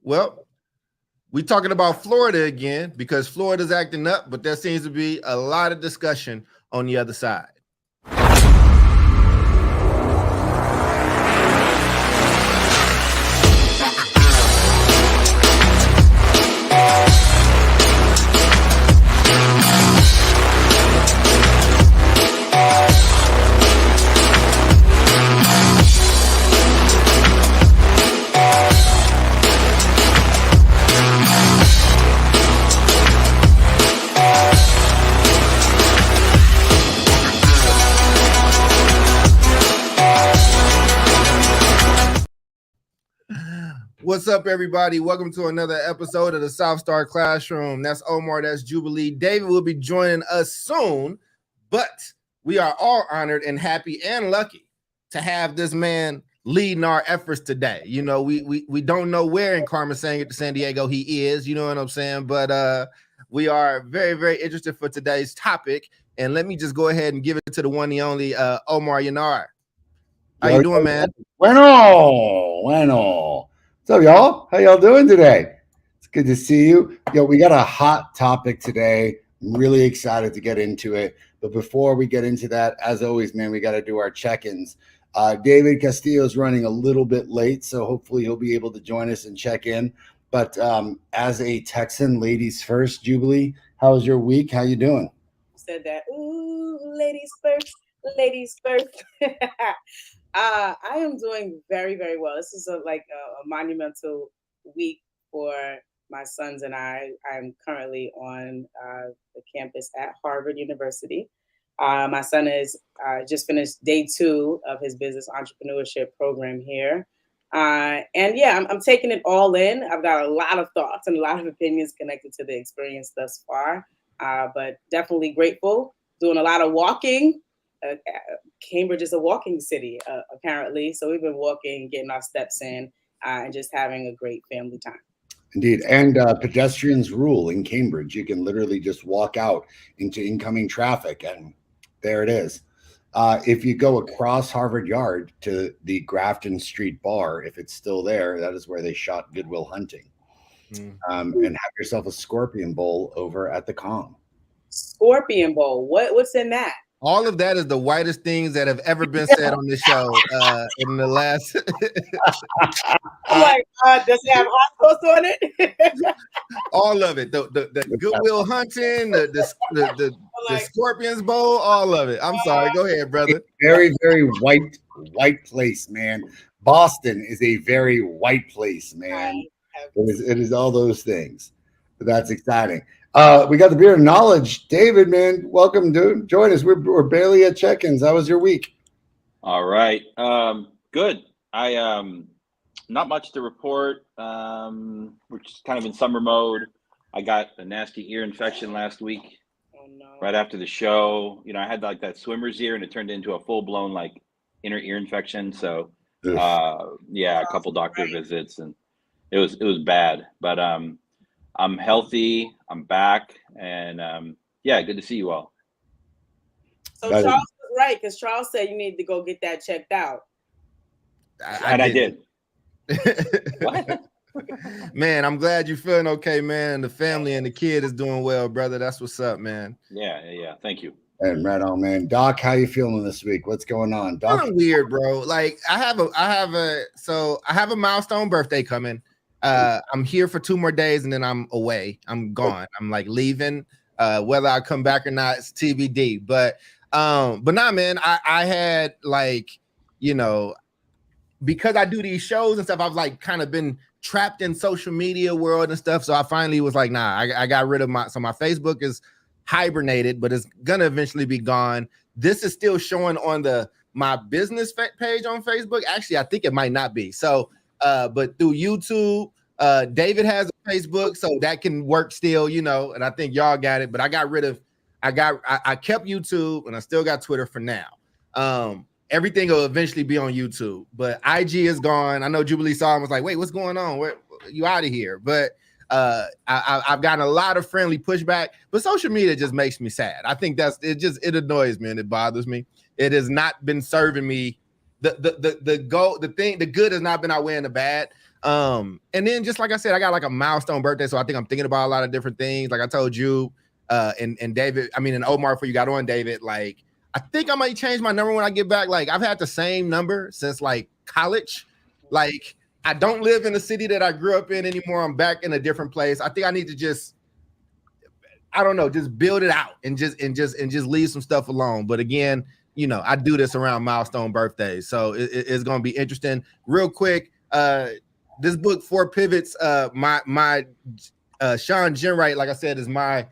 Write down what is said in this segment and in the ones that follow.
Well, we talking about Florida again because Florida's acting up, but there seems to be a lot of discussion on the other side. What's up, everybody? Welcome to another episode of the South Star Classroom. That's Omar, that's Jubilee. David will be joining us soon, but we are all honored and happy and lucky to have this man leading our efforts today. You know, we don't know where in Carmen San Diego he is, you know what I'm saying? But we are very, very interested for today's topic. And let me just go ahead and give it to the one, the only Omar Yanar. How you doing, man? Bueno. What's up, y'all? How y'all doing today? It's good to see you. We got a hot topic today. I'm really excited to get into it. But before we get into that, as always, man, we got to do our check-ins. David Castillo is running a little bit late, so hopefully he'll be able to join us and check in. But as a Texan, ladies first, Jubilee, how was your week? How you doing? Said that. Ooh, ladies first. Ladies first. I am doing very, very well. This is a monumental week for my sons and I. I'm currently on the campus at Harvard University. My son is just finished day 2 of his business entrepreneurship program here. I'm taking it all in. I've got a lot of thoughts and a lot of opinions connected to the experience thus far, but definitely grateful. Doing a lot of walking. Cambridge is a walking city, apparently. So we've been walking, getting our steps in, and just having a great family time. Indeed. And pedestrians rule in Cambridge. You can literally just walk out into incoming traffic, and there it is. If you go across Harvard Yard to the Grafton Street Bar, if it's still there, that is where they shot Good Will Hunting. And have yourself a Scorpion Bowl over at the Calm. Scorpion Bowl. What's in that? All of that is the whitest things that have ever been said on this show in the last. Oh my God, does it have hot sauce on it? All of it. The Goodwill Hunting, the Scorpions Bowl, all of it. I'm sorry. Go ahead, brother. Very, very white place, man. Boston is a very white place, man. It is all those things. But that's exciting. We got the beer of knowledge. David, man, welcome, dude. Join us. We're barely at check-ins. How was your week? All right. Good. I not much to report. We're just kind of in summer mode. I got a nasty ear infection last week. Oh, no. Right after the show. You know, I had like that swimmer's ear and it turned into a full-blown like inner ear infection. So a couple doctor visits and it was bad. But I'm healthy. I'm back, and good to see you all. So Charles was right because Charles said you need to go get that checked out. I did. What? Man, I'm glad you're feeling okay, man. The family and the kid is doing well, brother. That's what's up, man. Yeah. Thank you. And right on, man. Doc, how you feeling this week? What's going on, Doc? I'm weird, bro. Like I have a milestone birthday coming. I'm here for 2 more days and then I'm away. I'm gone. I'm like leaving. Whether I come back or not, it's TBD. But nah, man, I had like, you know, because I do these shows and stuff, I've like kind of been trapped in social media world and stuff. So I finally was like, nah, I got rid of my Facebook is hibernated, but it's gonna eventually be gone. This is still showing on my business page on Facebook. Actually, I think it might not be. So but through YouTube, David has a Facebook, so that can work still, you know, and I think y'all got it, but I kept YouTube and I still got Twitter for now. Everything will eventually be on YouTube, but IG is gone. I know Jubilee saw and was like, wait, what's going on? Where you out of here? But I've gotten a lot of friendly pushback, but social media just makes me sad. I think it annoys me and it bothers me. It has not been serving me. The good has not been outweighing the bad. And then just like I said, I got like a milestone birthday, so I think I'm thinking about a lot of different things. Like I told you, and David, I mean, and Omar, before you got on, David, like I think I might change my number when I get back. Like I've had the same number since like college. Like I don't live in the city that I grew up in anymore. I'm back in a different place. I think I need to just, I don't know, just build it out and just leave some stuff alone. But again, you know, I do this around milestone birthdays, so it's going to be interesting. Real quick, this book, Four Pivots, my Sean Ginwright, like I said, is my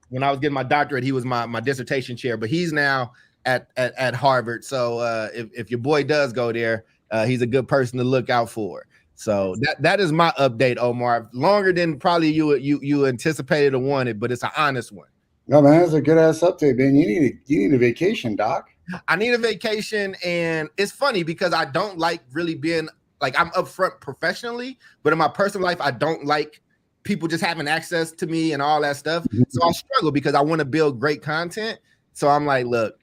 when I was getting my doctorate, he was my dissertation chair, but he's now at Harvard. So if your boy does go there, he's a good person to look out for. So that is my update, Omar. Longer than probably you anticipated or wanted, but it's an honest one. No, man, that's a good ass update, man. You need a vacation, Doc. I need a vacation, and it's funny because I don't like really being like, I'm upfront professionally, but in my personal life, I don't like people just having access to me and all that stuff. So I struggle because I want to build great content. So I'm like, look,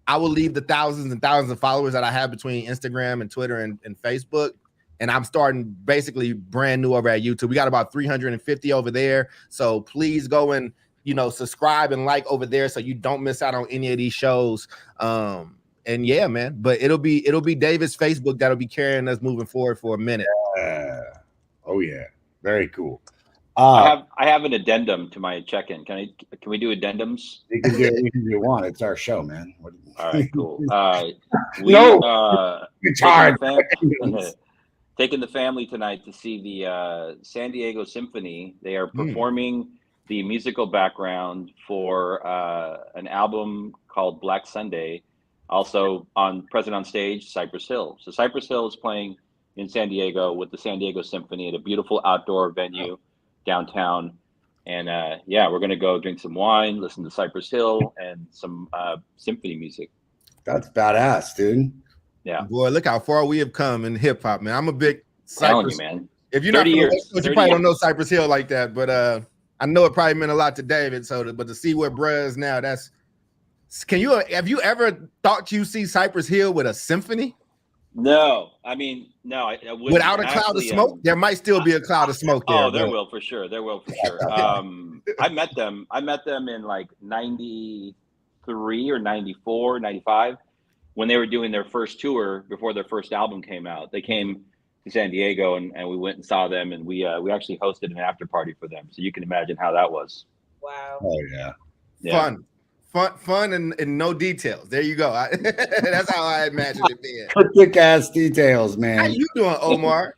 I will leave the thousands and thousands of followers that I have between Instagram and Twitter and Facebook. And I'm starting basically brand new over at YouTube. We got about 350 over there. So please go and, you know, subscribe and like over there so you don't miss out on any of these shows. And yeah, man, but it'll be David's Facebook that'll be carrying us moving forward for a minute. Oh yeah, very cool. I have an addendum to my check-in. Can we do addendums? You can do anything you want. It's our show, man. All right, cool. It's hard. Taking the family tonight to see the San Diego Symphony. They are performing the musical background for an album called Black Sunday. Also present on stage, Cypress Hill. So Cypress Hill is playing in San Diego with the San Diego Symphony at a beautiful outdoor venue downtown. And yeah, we're going to go drink some wine, listen to Cypress Hill and some symphony music. That's badass, dude. Yeah. Boy, look how far we have come in hip hop, man. I'm a big Cypress, man. If you're not from the West Coast, you probably don't know Cypress Hill like that, but I know it probably meant a lot to David. But to see where bruh is now, have you ever thought you see Cypress Hill with a symphony? No, I mean, no, I wouldn't. Without a cloud of smoke? There might still be a cloud of smoke there. Oh, there will for sure. I met them in like 93 or 94, 95 when they were doing their first tour before their first album came out. They came to San Diego and we went and saw them, and we actually hosted an after party for them. So you can imagine how that was. Wow. Oh yeah. Fun and no details. There you go. That's how I imagined it being. Quick ass details, man. How you doing, Omar?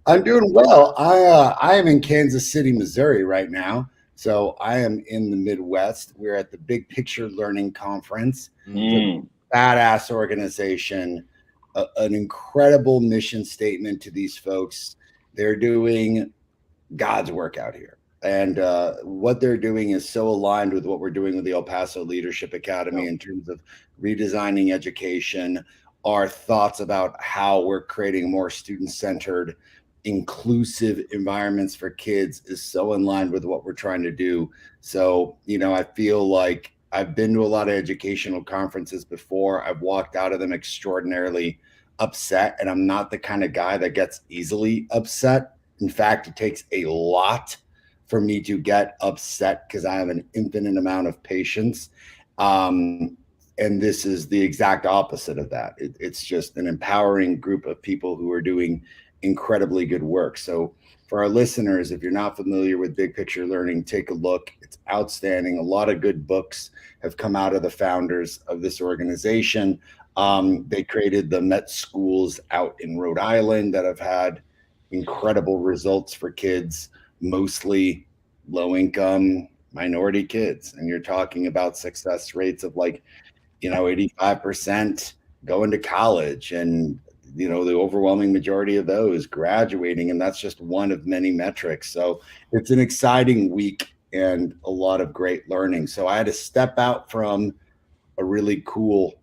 I'm doing well. I am in Kansas City, Missouri right now. So I am in the Midwest. We're at the Big Picture Learning Conference. Badass organization, an incredible mission statement to these folks. They're doing God's work out here. And what they're doing is so aligned with what we're doing with the El Paso Leadership Academy in terms of redesigning education, our thoughts about how we're creating more student-centered, inclusive environments for kids is so in line with what we're trying to do. So, you know, I feel like I've been to a lot of educational conferences before. I've walked out of them extraordinarily upset, and I'm not the kind of guy that gets easily upset. In fact, it takes a lot for me to get upset because I have an infinite amount of patience. And this is the exact opposite of that. It's just an empowering group of people who are doing incredibly good work. So for our listeners, if you're not familiar with Big Picture Learning, take a look. It's outstanding. A lot of good books have come out of the founders of this organization. They created the Met schools out in Rhode Island that have had incredible results for kids, mostly low-income minority kids. And you're talking about success rates of 85% going to college, and the overwhelming majority of those graduating, and that's just one of many metrics. So it's an exciting week and a lot of great learning. So I had to step out from a really cool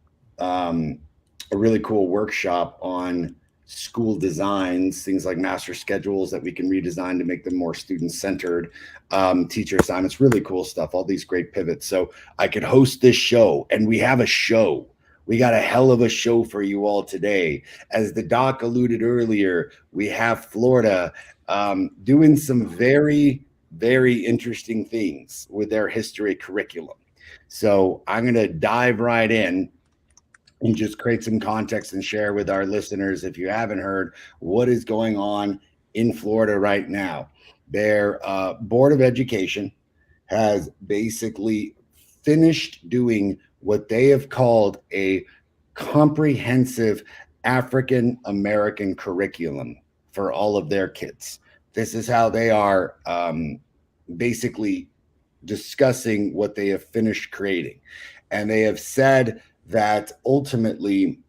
workshop on school designs, things like master schedules that we can redesign to make them more student-centered, teacher assignments, really cool stuff, all these great pivots. So I could host this show, and we have a show We got a hell of a show for you all today. As the doc alluded earlier, we have Florida doing some very, very interesting things with their history curriculum. So I'm going to dive right in and just create some context and share with our listeners, if you haven't heard, what is going on in Florida right now. Their Board of Education has basically finished doing what they have called a comprehensive African American curriculum for all of their kids. This is how they are basically discussing what they have finished creating. And they have said that ultimately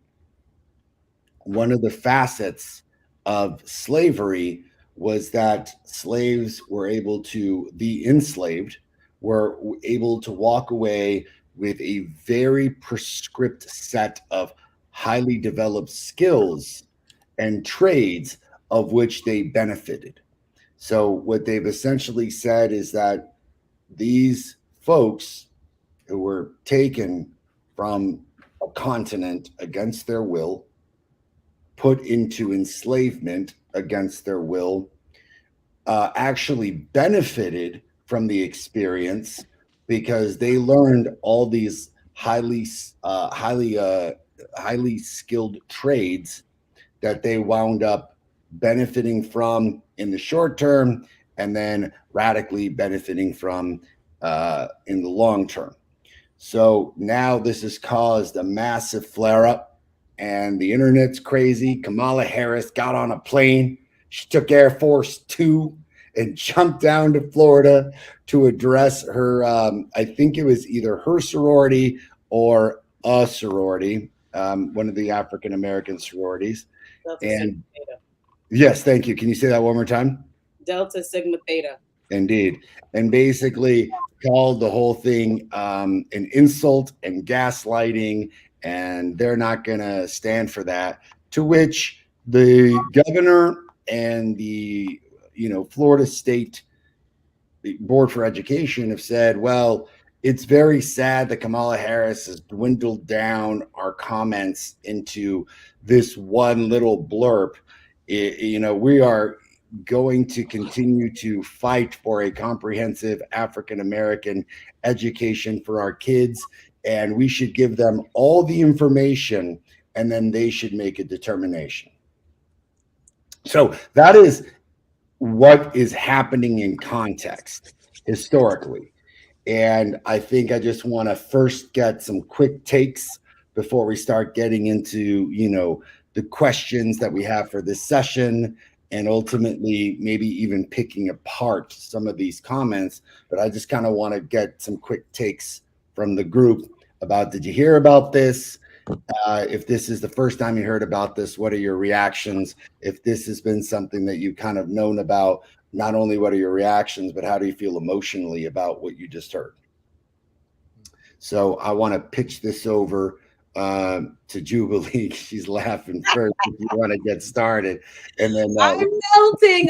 one of the facets of slavery was that slaves were able to be enslaved, were able to walk away with a very prescriptive set of highly developed skills and trades of which they benefited. So what they've essentially said is that these folks who were taken from a continent against their will, put into enslavement against their will, actually benefited from the experience because they learned all these highly skilled trades that they wound up benefiting from in the short term, and then radically benefiting from in the long term. So now this has caused a massive flare up, and the internet's crazy. Kamala Harris got on a plane. She took Air Force Two and jumped down to Florida to address her, I think it was either her sorority or a sorority, one of the African American sororities. Delta And Sigma Theta. yes, thank you. Can you say that one more time? Delta Sigma Theta. Indeed. And basically called the whole thing an insult and gaslighting, and they're not going to stand for that. To which the governor and the Florida State Board for Education have said, well, it's very sad that Kamala Harris has dwindled down our comments into this one little blurb. We are going to continue to fight for a comprehensive African American education for our kids, and we should give them all the information, and then they should make a determination. So that is what is happening in context historically. And I think I just want to first get some quick takes before we start getting into, the questions that we have for this session, and ultimately maybe even picking apart some of these comments. But I just kind of want to get some quick takes from the group about, did you hear about this? If this is the first time you heard about this, what are your reactions? If this has been something that you've kind of known about, not only what are your reactions, but how do you feel emotionally about what you just heard? So I want to pitch this over to Jubilee. She's laughing first if you want to get started. And then I'm melting.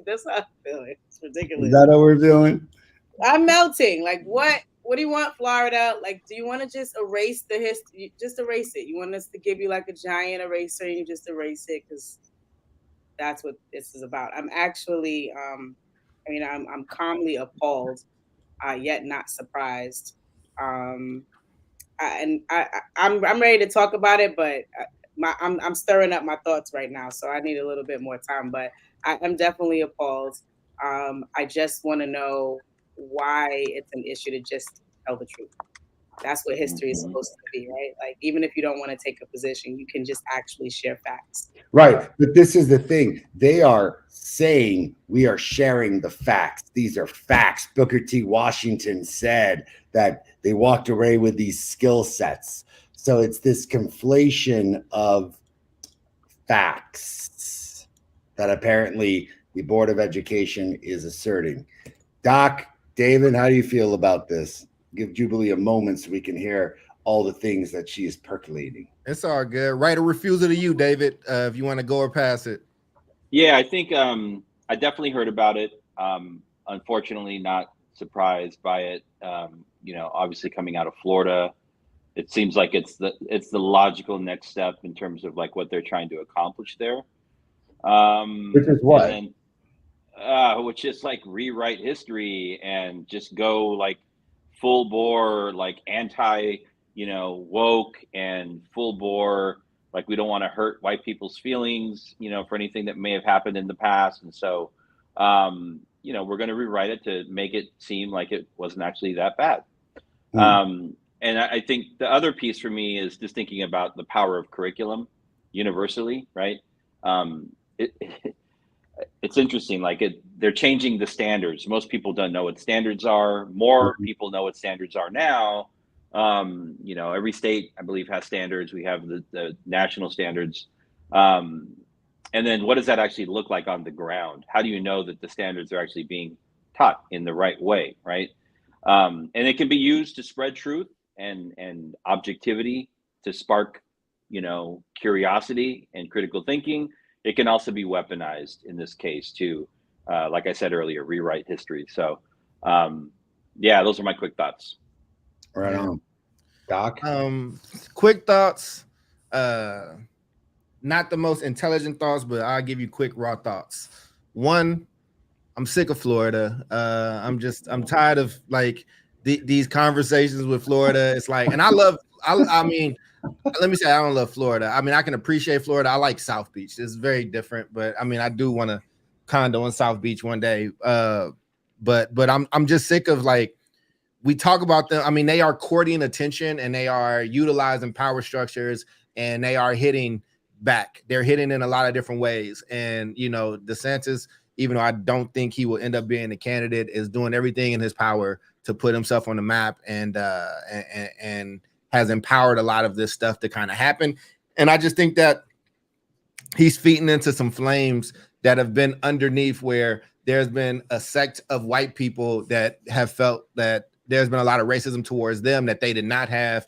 That's how I'm feeling. It's ridiculous. Is that what we're doing? I'm melting. Like, what do you want, Florida? Like, do you want to just erase the history? Just erase it. You want us to give you like a giant eraser and you just erase it? Because that's what this is about. I'm actually, I'm calmly appalled, yet not surprised. I'm ready to talk about it, but I'm stirring up my thoughts right now, so I need a little bit more time. But I'm definitely appalled. I just want to know why it's an issue to just tell the truth. That's what history is supposed to be, right? Like, even if you don't want to take a position, you can just actually share facts. Right. But this is the thing. They are saying we are sharing the facts. These are facts. Booker T. Washington said that they walked away with these skill sets. So it's this conflation of facts that apparently the Board of Education is asserting. Doc, David, how do you feel about this? Give Jubilee a moment so we can hear all the things that she is percolating. It's all good. Right, a refusal to you, David, if you want to go or pass it. Yeah, I think I definitely heard about it. Unfortunately, not surprised by it. Obviously coming out of Florida, it seems like it's the logical next step in terms of like what they're trying to accomplish there. Which is what? And then, which is like rewrite history and just go like full bore, like anti, woke and full bore. Like we don't want to hurt white people's feelings, for anything that may have happened in the past. And so, we're going to rewrite it to make it seem like it wasn't actually that bad. And I think the other piece for me is just thinking about the power of curriculum universally, right? It's interesting. Like they're changing the standards. Most people don't know what standards are. More people know what standards are now. Every state, I believe, has standards. We have the national standards. And then what does that actually look like on the ground? How do you know that the standards are actually being taught in the right way, right? And it can be used to spread truth and objectivity, to spark, curiosity and critical thinking. It can also be weaponized in this case to, like I said earlier, rewrite history. So, those are my quick thoughts. Right on. Doc? Quick thoughts. Not the most intelligent thoughts, but I'll give you quick raw thoughts. One, I'm sick of Florida. I'm tired of like these conversations with Florida. It's like, and I mean, let me say, I don't love Florida. I mean, I can appreciate Florida. I like South Beach. It's very different, but I mean, I do want to condo in South Beach one day. But I'm just sick of like, we talk about them. I mean, they are courting attention and they are utilizing power structures and they are hitting back. They're hitting in a lot of different ways. And, DeSantis, even though I don't think he will end up being a candidate, is doing everything in his power to put himself on the map and has empowered a lot of this stuff to kind of happen. And I just think that he's feeding into some flames that have been underneath, where there's been a sect of white people that have felt that there's been a lot of racism towards them, that they did not have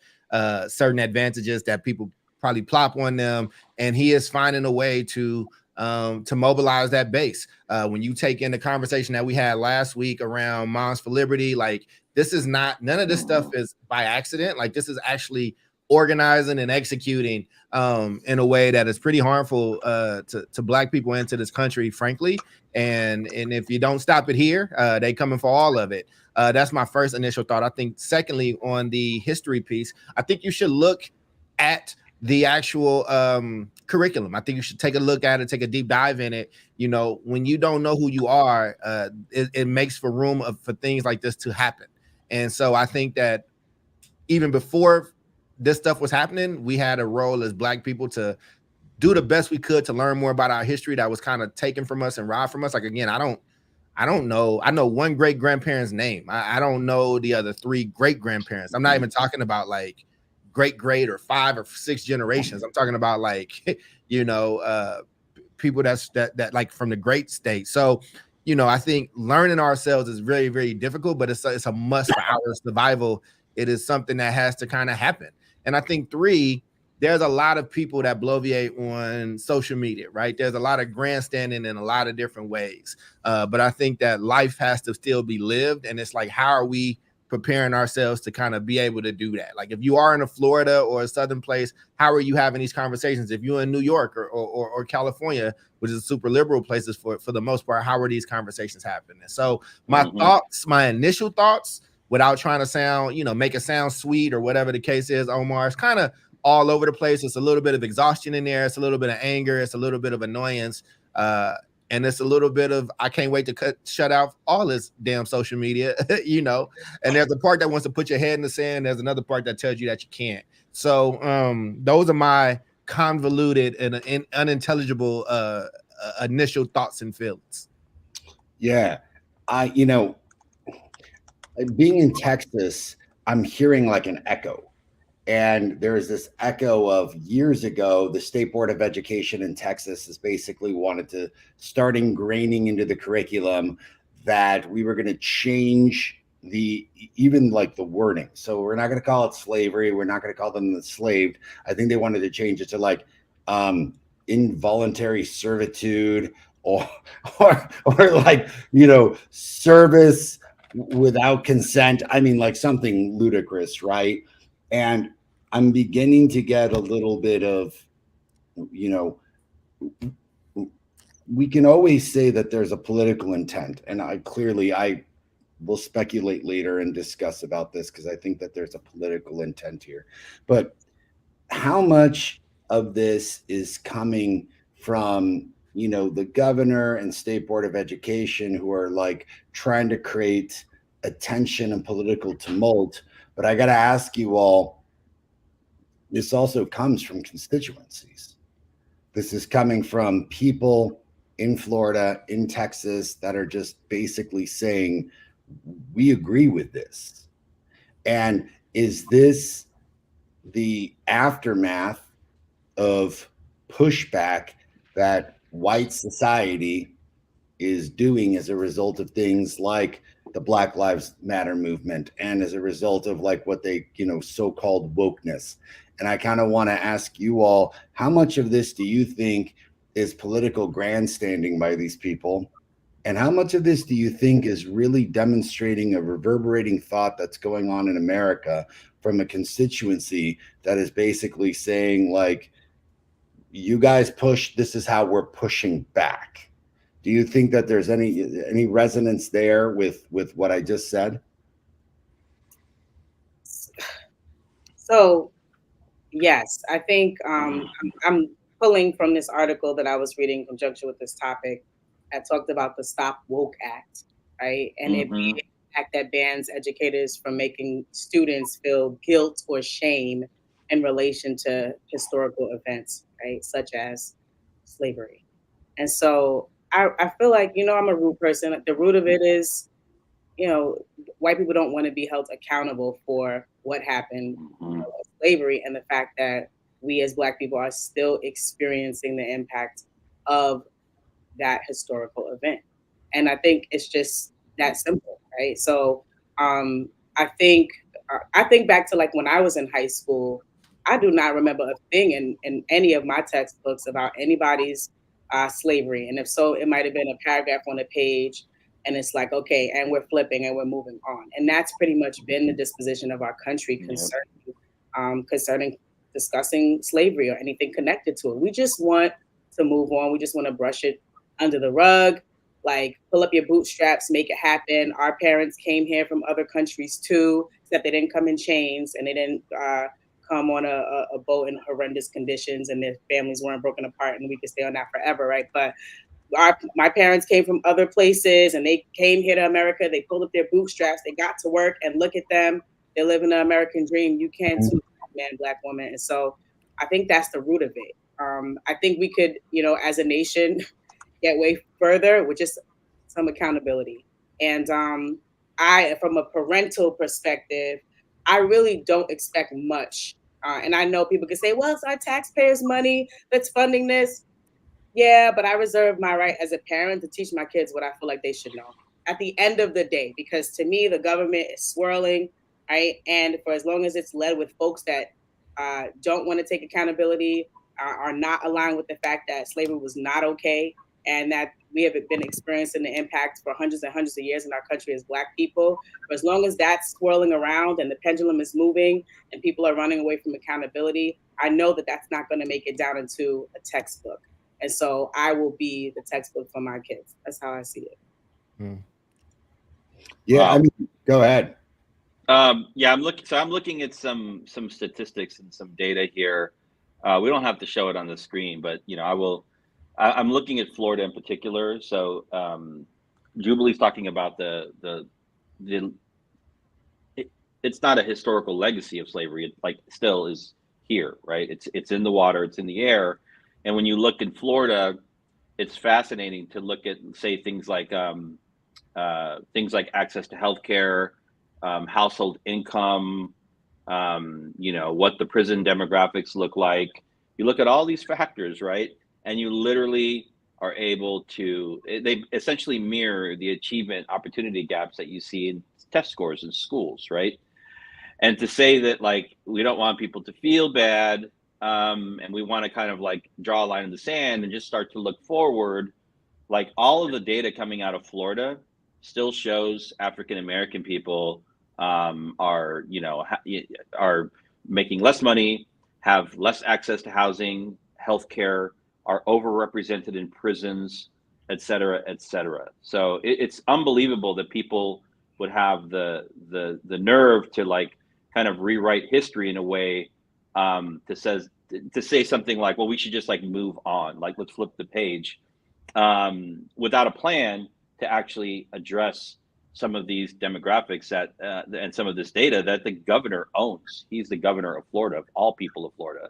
certain advantages that people probably plop on them. And he is finding a way to mobilize that base. When you take in the conversation that we had last week around Moms for Liberty, like this is not, none of this stuff is by accident. Like this is actually organizing and executing in a way that is pretty harmful to Black people and to this country, frankly. And if you don't stop it here, they coming for all of it. That's my first initial thought. I think secondly, on the history piece, I think you should look at the actual curriculum. I think you should take a look at it, take a deep dive in it. When you don't know who you are, it makes for room for things like this to happen. And so I think that even before this stuff was happening, we had a role as Black people to do the best we could to learn more about our history that was kind of taken from us and robbed from us. Like, again, I don't know. I know one great grandparent's name. I don't know the other three great grandparents. I'm not even talking about like great or 5 or 6 generations. I'm talking about like, people that like from the great state. So, I think learning ourselves is very, very difficult, but it's a must for our survival. It is something that has to kind of happen. And I think 3, there's a lot of people that bloviate on social media, right? There's a lot of grandstanding in a lot of different ways. But I think that life has to still be lived. And it's like, how are we preparing ourselves to kind of be able to do that? Like if you are in a Florida or a Southern place, how are you having these conversations? If you're in New York or California, which is super liberal places for the most part, how are these conversations happening? So my thoughts, my initial thoughts, without trying to sound, make it sound sweet or whatever the case is, Omar, it's kind of all over the place. It's a little bit of exhaustion in there. It's a little bit of anger. It's a little bit of annoyance. And it's a little bit of, I can't wait to shut out all this damn social media, and there's a part that wants to put your head in the sand. There's another part that tells you that you can't. So those are my convoluted and unintelligible initial thoughts and feelings. Yeah. Being in Texas, I'm hearing like an echo. And there's this echo of years ago, the State Board of Education in Texas has basically wanted to start ingraining into the curriculum that we were going to change even like the wording. So we're not going to call it slavery. We're not going to call them enslaved. I think they wanted to change it to like involuntary servitude or like, service without consent. I mean, like something ludicrous, right? And I'm beginning to get a little bit of, you know, we can always say that there's a political intent, and I will speculate later and discuss about this because I think that there's a political intent here. But how much of this is coming from, you know, the governor and state board of education who are like trying to create attention and political tumult? But I got to ask you all, this also comes from constituencies. This is coming from people in Florida, in Texas, that are just basically saying, we agree with this. And is this the aftermath of pushback that white society is doing as a result of things like the Black Lives Matter movement and as a result of like what they, you know, so-called wokeness? And I kind of want to ask you all, how much of this do you think is political grandstanding by these people? And how much of this do you think is really demonstrating a reverberating thought that's going on in America from a constituency that is basically saying, like, you guys push, this is how we're pushing back? Do you think that there's any resonance there with what I just said? So, yes, I think I'm pulling from this article that I was reading in conjunction with this topic that talked about the Stop Woke Act, right? And it being an act that bans educators from making students feel guilt or shame in relation to historical events, right? Such as slavery. And so I feel like, you know, I'm a root person. The root of it is, you know, white people don't want to be held accountable for what happened, you know, with slavery, and the fact that we as Black people are still experiencing the impact of that historical event. And I think it's just that simple, right? So I think back to like when I was in high school, I do not remember a thing in any of my textbooks about anybody's slavery. And if so, it might have been a paragraph on a page, and it's like, okay, and we're flipping and we're moving on. And that's pretty much been the disposition of our country concerning discussing slavery or anything connected to it. We just want to move on. We just want to brush it under the rug, like pull up your bootstraps, make it happen. Our parents came here from other countries too, except they didn't come in chains and they didn't come on a boat in horrendous conditions, and their families weren't broken apart, and we could stay on that forever, right? But my parents came from other places and they came here to America. They pulled up their bootstraps. They got to work, and look at them. They're living the American dream. You can too, Black man, Black woman. And so I think that's the root of it. I think we could, you know, as a nation, get way further with just some accountability. And I, from a parental perspective, I really don't expect much. And I know people can say, well, it's our taxpayers' money that's funding this. Yeah, but I reserve my right as a parent to teach my kids what I feel like they should know at the end of the day, because to me, the government is swirling, right? And for as long as it's led with folks that don't want to take accountability, are not aligned with the fact that slavery was not okay, and that we have been experiencing the impact for hundreds and hundreds of years in our country as Black people. For as long as that's swirling around and the pendulum is moving and people are running away from accountability, I know that that's not going to make it down into a textbook. And so I will be the textbook for my kids. That's how I see it. Yeah, I mean, go ahead. Yeah, I'm looking at some statistics and some data here. We don't have to show it on the screen, but you know, I'm looking at Florida in particular. So Jubilee's talking about it's not a historical legacy of slavery. It like still is here, right? It's in the water, it's in the air. And when you look in Florida, it's fascinating to look at, say, things like access to healthcare, household income, you know, what the prison demographics look like. You look at all these factors, right? And you literally are able to, they essentially mirror the achievement opportunity gaps that you see in test scores in schools, right? And to say that, like, we don't want people to feel bad, and we want to kind of like draw a line in the sand and just start to look forward, like all of the data coming out of Florida still shows African American people are making less money, have less access to housing, healthcare, are overrepresented in prisons, et cetera, et cetera. So it's unbelievable that people would have the nerve to like kind of rewrite history in a way to say something like, well, we should just like move on, like let's flip the page, without a plan to actually address some of these demographics that and some of this data that the governor owns. He's the governor of Florida, of all people of Florida,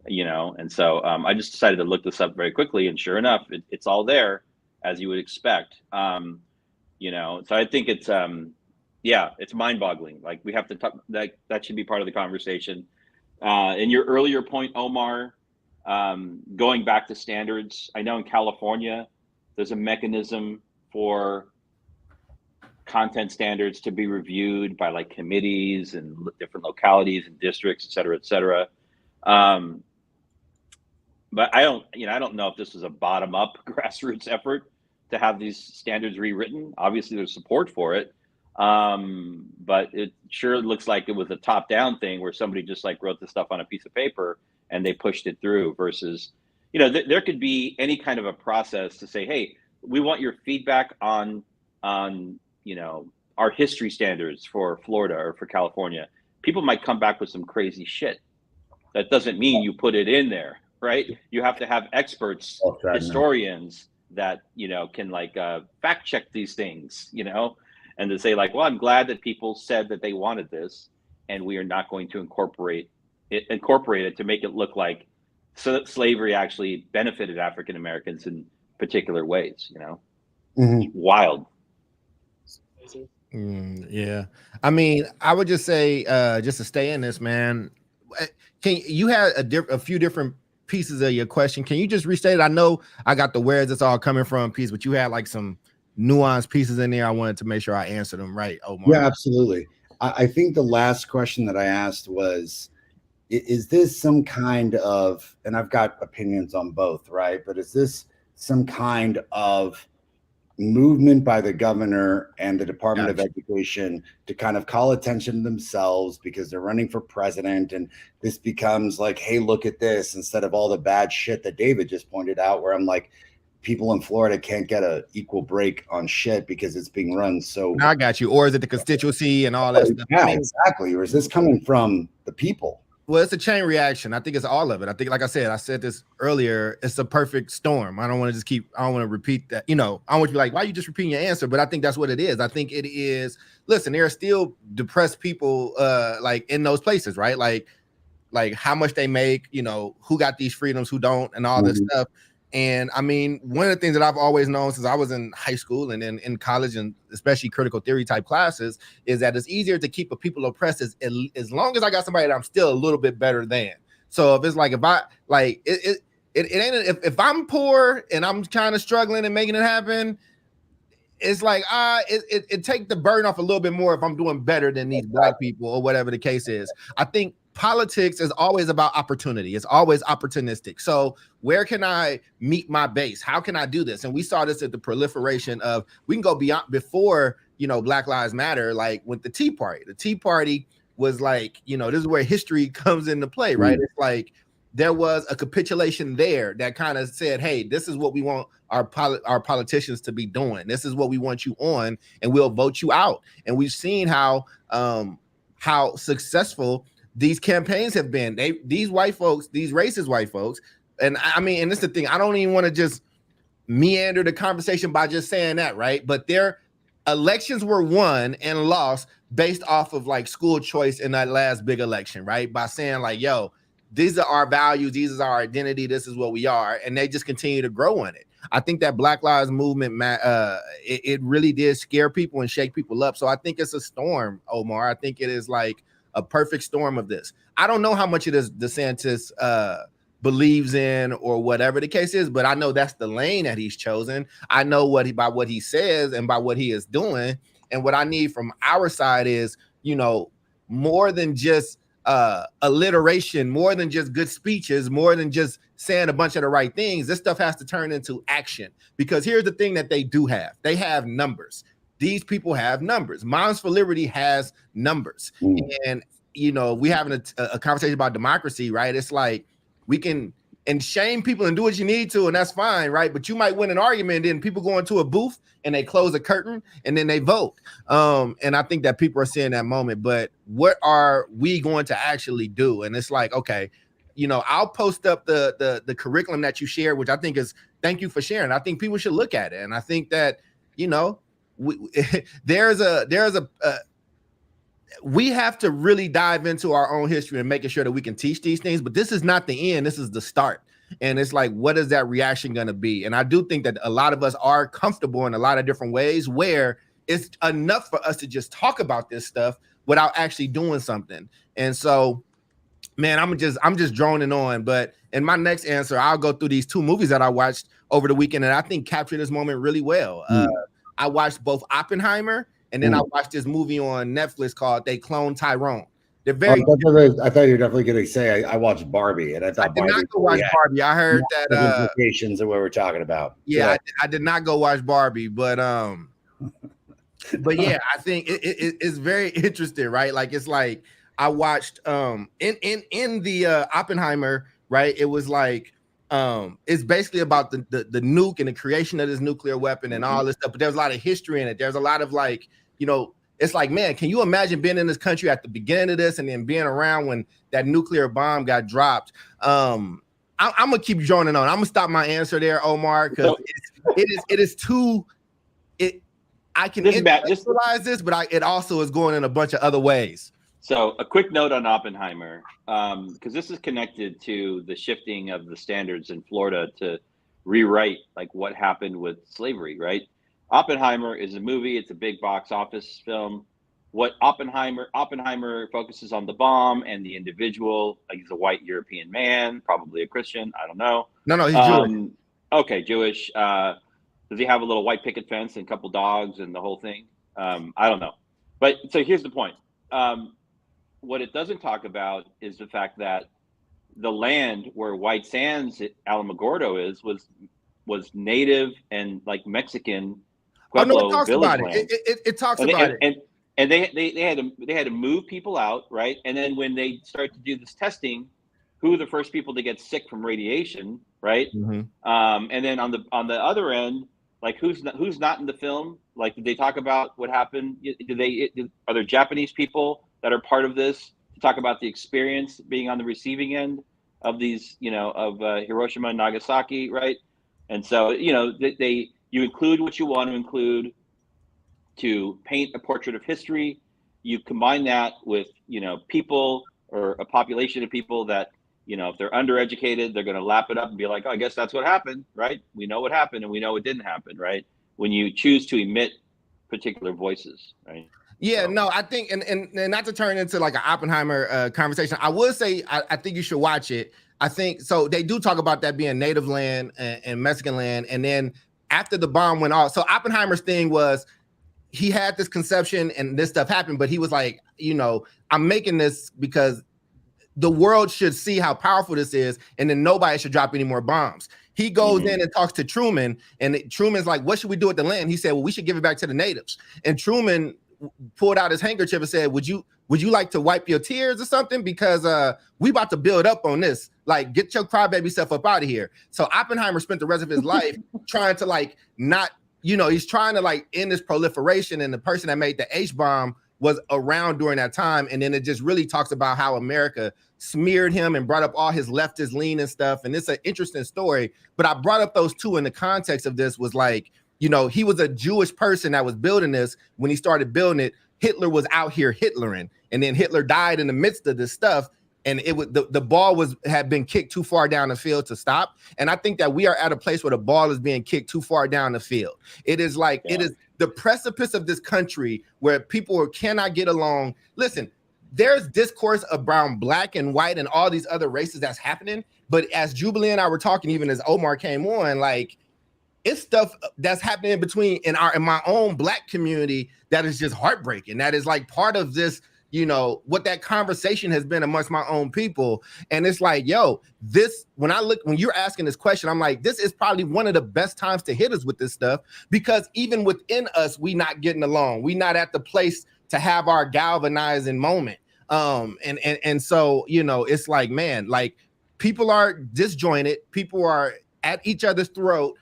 you know. And so I just decided to look this up very quickly, and sure enough, it's all there as you would expect. You know, so I think it's it's mind-boggling. Like we have to talk, that should be part of the conversation. In your earlier point, Omar, going back to standards, I know in California there's a mechanism for content standards to be reviewed by like committees and different localities and districts, et cetera, et cetera. But I don't know if this is a bottom-up grassroots effort to have these standards rewritten. Obviously, there's support for it, but it sure looks like it was a top-down thing where somebody just like wrote the stuff on a piece of paper and they pushed it through. Versus, you know, there could be any kind of a process to say, hey, we want your feedback on you know, our history standards for Florida or for California. People might come back with some crazy shit. That doesn't mean you put it in there, right? You have to have experts, historians that, you know, can like fact check these things, you know, and to say like, well, I'm glad that people said that they wanted this, and we are not going to incorporate it to make it look like slavery actually benefited African Americans in particular ways, you know. Wild. Yeah, I mean, I would just say, just to stay in this, man. Can you had a few different pieces of your question? Can you just restate it? I know I got the where's it's all coming from piece, but you had like some nuanced pieces in there. I wanted to make sure I answered them right. Omar. Yeah, absolutely. I think the last question that I asked was, is this some kind of, and I've got opinions on both, right? But is this some kind of movement by the governor and the Department of Education to kind of call attention to themselves because they're running for president, and this becomes like, hey, look at this, instead of all the bad shit that David just pointed out, where I'm like, people in Florida can't get a equal break on shit because it's being run so. I got you. Or is it the constituency and all that stuff? Yeah, exactly. Or is this coming from the people? Well, it's a chain reaction. I think it's all of it. I think, like I said this earlier, it's a perfect storm. I don't want to repeat that. You know, I don't want you to be like, why are you just repeating your answer? But I think that's what it is. I think it is, listen, there are still depressed people like in those places, right? Like how much they make, you know, who got these freedoms, who don't, and all this stuff. And I mean, one of the things that I've always known since I was in high school and in college, and especially critical theory type classes, is that it's easier to keep a people oppressed as long as I got somebody that I'm still a little bit better than. So if it's like, if I like it ain't, if I'm poor and I'm kind of struggling and making it happen, it's like it take the burden off a little bit more if I'm doing better than these black people or whatever the case is. I think politics is always about opportunity. It's always opportunistic. So where can I meet my base? How can I do this? And we saw this at the proliferation of, we can go beyond before, you know, Black Lives Matter, like with the Tea Party. The Tea Party was like, you know, this is where history comes into play, right? It's like there was a capitulation there that kind of said, hey, this is what we want our politicians to be doing. This is what we want you on, and we'll vote you out. And we've seen how successful these campaigns have been. These white folks, these racist white folks, and I mean, and this is the thing, I don't even want to just meander the conversation by just saying that, right? But their elections were won and lost based off of like school choice in that last big election, right? By saying like, yo, these are our values, these is our identity, this is what we are, and they just continue to grow on it. I think that Black Lives Movement, it really did scare people and shake people up. So I think it's a storm, Omar. I think it is like a perfect storm of this. I don't know how much it is DeSantis believes in or whatever the case is, but I know that's the lane that he's chosen. I know by what he says and by what he is doing. And what I need from our side is, you know, more than just alliteration, more than just good speeches, more than just saying a bunch of the right things. This stuff has to turn into action, because here's the thing that they do have. They have numbers. These people have numbers. Moms for Liberty has numbers. And you know, we having a conversation about democracy, right? It's like we can and shame people and do what you need to, and that's fine, right? But you might win an argument, and then people go into a booth and they close a curtain and then they vote. And I think that people are seeing that moment. But what are we going to actually do? And it's like, okay, you know, I'll post up the curriculum that you shared, which I think is thank you for sharing. I think people should look at it, and I think that, you know, we have to really dive into our own history and making sure that we can teach these things. But this is not the end. This is the start. And it's like, what is that reaction going to be? And I do think that a lot of us are comfortable in a lot of different ways where it's enough for us to just talk about this stuff without actually doing something. And so, man, I'm just droning on. But in my next answer, I'll go through these two movies that I watched over the weekend and I think capture this moment really well. I watched both Oppenheimer and then I watched this movie on Netflix called They Cloned Tyrone. They're very. I thought you were definitely going to say I watched Barbie, and I thought I did not go watch Barbie. I heard that implications of what we're talking about. Yeah, I did not go watch Barbie, but yeah, I think it's very interesting, right? Like it's like I watched in the Oppenheimer, right? It was like it's basically about the nuke and the creation of this nuclear weapon and all this stuff. But there's a lot of history in it. There's a lot of like, you know, it's like, man, can you imagine being in this country at the beginning of this and then being around when that nuclear bomb got dropped? I'm gonna keep droning on. I'm gonna stop my answer there, Omar, because it is too. I can intellectualize this, but it also is going in a bunch of other ways. So a quick note on Oppenheimer, because this is connected to the shifting of the standards in Florida to rewrite like what happened with slavery, right? Oppenheimer is a movie. It's a big box office film. What Oppenheimer focuses on the bomb and the individual. Like he's a white European man, probably a Christian. I don't know. No, he's Jewish. Okay, Jewish. Does he have a little white picket fence and a couple dogs and the whole thing? I don't know. But so here's the point. What it doesn't talk about is the fact that the land where White Sands, Alamogordo was native and like Mexican Pueblo village land. It talks about it. And they had to move people out, right? And then when they start to do this testing, who are the first people to get sick from radiation, right? And then on the other end, like who's not in the film? Like, did they talk about what happened? Are there Japanese people that are part of this to talk about the experience being on the receiving end of these, you know, of Hiroshima and Nagasaki, right? And so, you know, you include what you want to include to paint a portrait of history. You combine that with, you know, people or a population of people that, you know, if they're undereducated, they're going to lap it up and be like, oh, I guess that's what happened, right? We know what happened and we know it didn't happen, right? When you choose to emit particular voices, right? Yeah, no, I think, and not to turn into like an Oppenheimer conversation, I would say I think you should watch it. I think so. They do talk about that being native land and Mexican land, and then after the bomb went off, so Oppenheimer's thing was he had this conception and this stuff happened, but he was like, you know, I'm making this because the world should see how powerful this is, and then nobody should drop any more bombs. He goes in and talks to Truman, and Truman's like, what should we do with the land? He said, well, we should give it back to the natives. And Truman pulled out his handkerchief and said, would you like to wipe your tears or something? Because we about to build up on this. Like, get your crybaby stuff up out of here. So Oppenheimer spent the rest of his life trying to like not, you know, he's trying to like end this proliferation, and the person that made the H-bomb was around during that time. And then it just really talks about how America smeared him and brought up all his leftist lean and stuff. And it's an interesting story. But I brought up those two in the context of this was like, you know, he was a Jewish person that was building this. When he started building it, Hitler was out here Hitlering. And then Hitler died in the midst of this stuff. And it was the ball had been kicked too far down the field to stop. And I think that we are at a place where the ball is being kicked too far down the field. It is like, it is the precipice of this country where people cannot get along. Listen, there's discourse around black and white and all these other races that's happening. But as Jubilee and I were talking, even as Omar came on, like, it's stuff that's happening in between in my own black community that is just heartbreaking. That is like part of this, you know, what that conversation has been amongst my own people. And it's like, yo, when you're asking this question, I'm like, this is probably one of the best times to hit us with this stuff, because even within us, we not getting along. We not at the place to have our galvanizing moment. And so, you know, it's like, man, like people are disjointed, people are at each other's throat.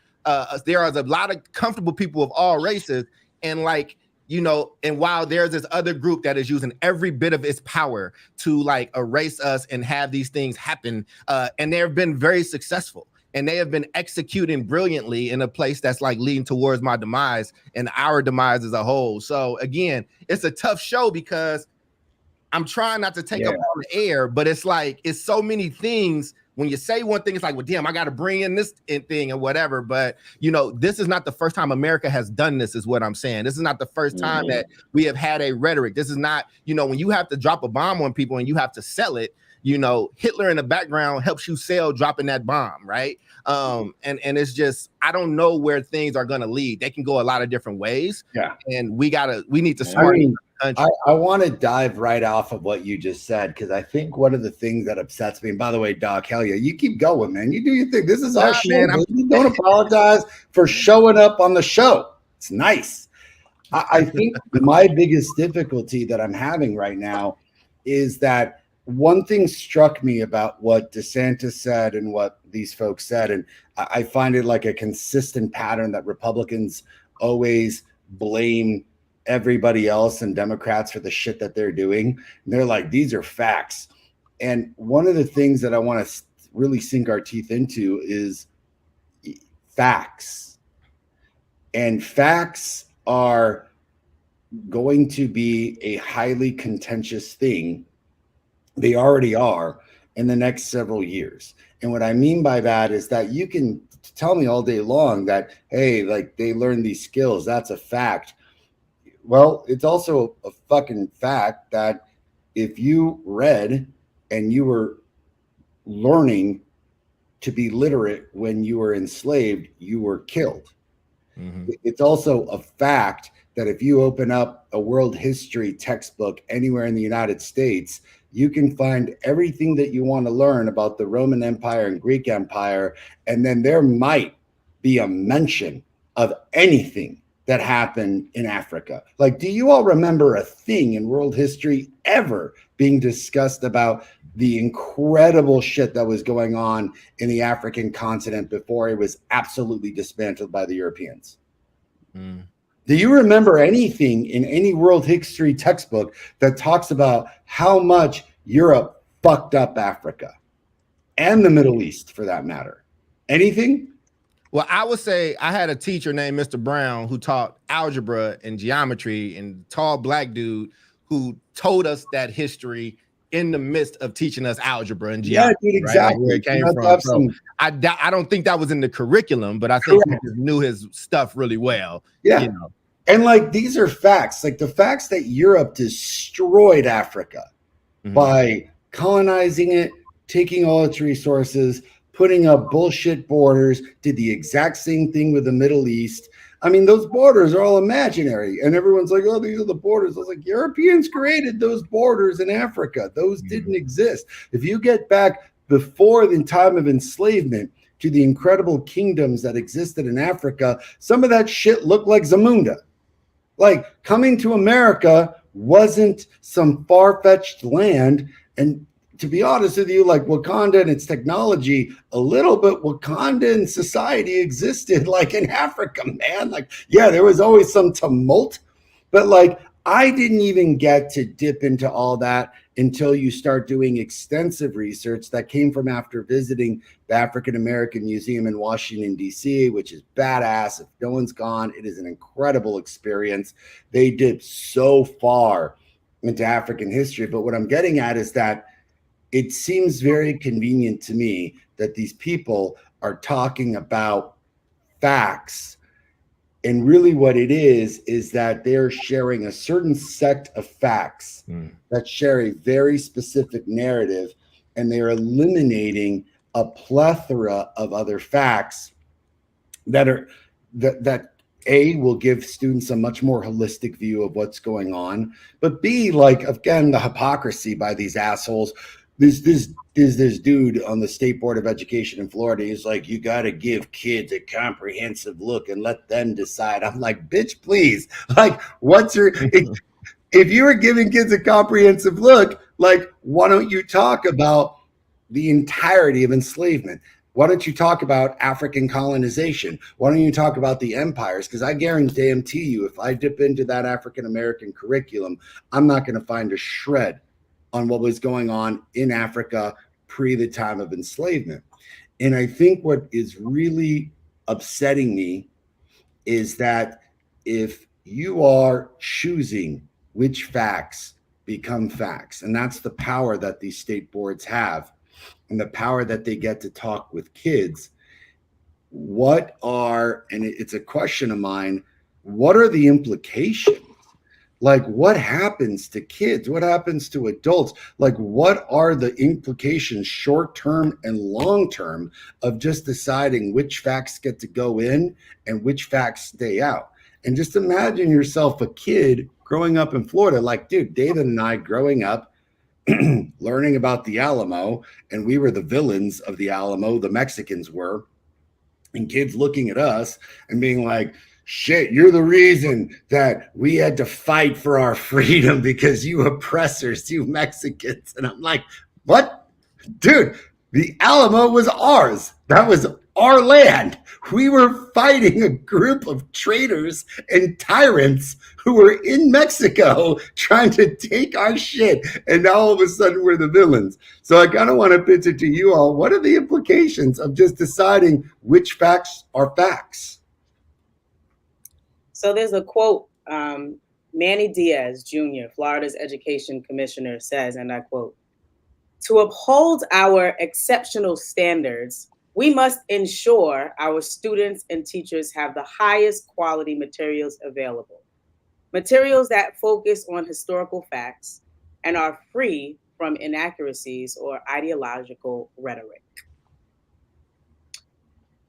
There are a lot of comfortable people of all races, and like, you know, and while there's this other group that is using every bit of its power to like erase us and have these things happen, and they've been very successful, and they have been executing brilliantly in a place that's like leading towards my demise and our demise as a whole. So again, it's a tough show because I'm trying not to take up on the air, but it's like, it's so many things. When you say one thing, it's like, well, damn, I got to bring in this thing and whatever. But, you know, this is not the first time America has done this, is what I'm saying. This is not the first time that we have had a rhetoric. This is not, you know, when you have to drop a bomb on people and you have to sell it, you know, Hitler in the background helps you sell dropping that bomb, right? And it's just, I don't know where things are going to lead. They can go a lot of different ways. Yeah. And we need to smart. I want to dive right off of what you just said, because I think one of the things that upsets me, and by the way, Doc, hell yeah, you keep going, man. You do your thing. This is our show, man. Don't apologize for showing up on the show. It's nice. I think my biggest difficulty that I'm having right now is that one thing struck me about what DeSantis said and what these folks said, and I find it like a consistent pattern that Republicans always blame everybody else and Democrats for the shit that they're doing. And they're like, these are facts. And one of the things that I want to really sink our teeth into is facts. And facts are going to be a highly contentious thing. They already are in the next several years. And what I mean by that is that you can tell me all day long that, hey, like they learned these skills. That's a fact. Well, it's also a fucking fact that if you read and you were learning to be literate when you were enslaved, you were killed. Mm-hmm. It's also a fact that if you open up a world history textbook anywhere in the United States, you can find everything that you want to learn about the Roman Empire and Greek Empire, and then there might be a mention of anything that happened in Africa. Like, do you all remember a thing in world history ever being discussed about the incredible shit that was going on in the African continent before it was absolutely dismantled by the Europeans? Do you remember anything in any world history textbook that talks about how much Europe fucked up Africa and the Middle East, for that matter? Anything? Well, I would say I had a teacher named Mr. Brown who taught algebra and geometry, and tall black dude who told us that history in the midst of teaching us algebra and geometry. Yeah, dude, exactly. Right? Like where it came from. So I don't think that was in the curriculum, but I think he just knew his stuff really well. Yeah. You know? And like, these are facts, like the facts that Europe destroyed Africa by colonizing it, taking all its resources, putting up bullshit borders, did the exact same thing with the Middle East. I mean, those borders are all imaginary. And everyone's like, oh, these are the borders. I was like, Europeans created those borders in Africa. Those didn't exist. If you get back before the time of enslavement to the incredible kingdoms that existed in Africa, some of that shit looked like Zamunda. Like, coming to America wasn't some far-fetched land. And to be honest with you, like Wakanda and its technology, a little bit Wakandan society existed like in Africa, man. Like, yeah, there was always some tumult, but like, I didn't even get to dip into all that until you start doing extensive research that came from after visiting the African American Museum in Washington, D.C., which is badass. If no one's gone, it is an incredible experience. They dip so far into African history. But what I'm getting at is that it seems very convenient to me that these people are talking about facts. And really what it is that they're sharing a certain set of facts that share a very specific narrative, and they're eliminating a plethora of other facts that are that A, will give students a much more holistic view of what's going on, but B, like, again, the hypocrisy by these assholes. This dude on the State Board of Education in Florida. He's like, you got to give kids a comprehensive look and let them decide. I'm like, bitch, please. Like, what's your, if you were giving kids a comprehensive look, Like, why don't you talk about the entirety of enslavement? Why don't you talk about African colonization? Why don't you talk about the empires? Because I guarantee you, if I dip into that African American curriculum, I'm not going to find a shred on what was going on in Africa pre the time of enslavement. And I think what is really upsetting me is that if you are choosing which facts become facts, and that's the power that these state boards have, and the power that they get to talk with kids, what are, and it's a question of mine, what are the implications? Like, what happens to kids? What happens to adults? Like, what are the implications, short term and long term, of just deciding which facts get to go in and which facts stay out? And just imagine yourself a kid growing up in Florida. Like, dude, David and I growing up, learning about the Alamo, and we were the villains of the Alamo, the Mexicans were, and kids looking at us and being like, shit, you're the reason that we had to fight for our freedom because you oppressors, you Mexicans. And I'm like, what? Dude, the Alamo was ours. That was our land. We were fighting a group of traitors and tyrants who were in Mexico trying to take our shit. And now all of a sudden we're the villains. So I kind of want to pitch it to you all. What are the implications of just deciding which facts are facts? So there's a quote, Manny Diaz Jr., Florida's education commissioner, says, and I quote, "To uphold our exceptional standards, we must ensure our students and teachers have the highest quality materials available. Materials that focus on historical facts and are free from inaccuracies or ideological rhetoric."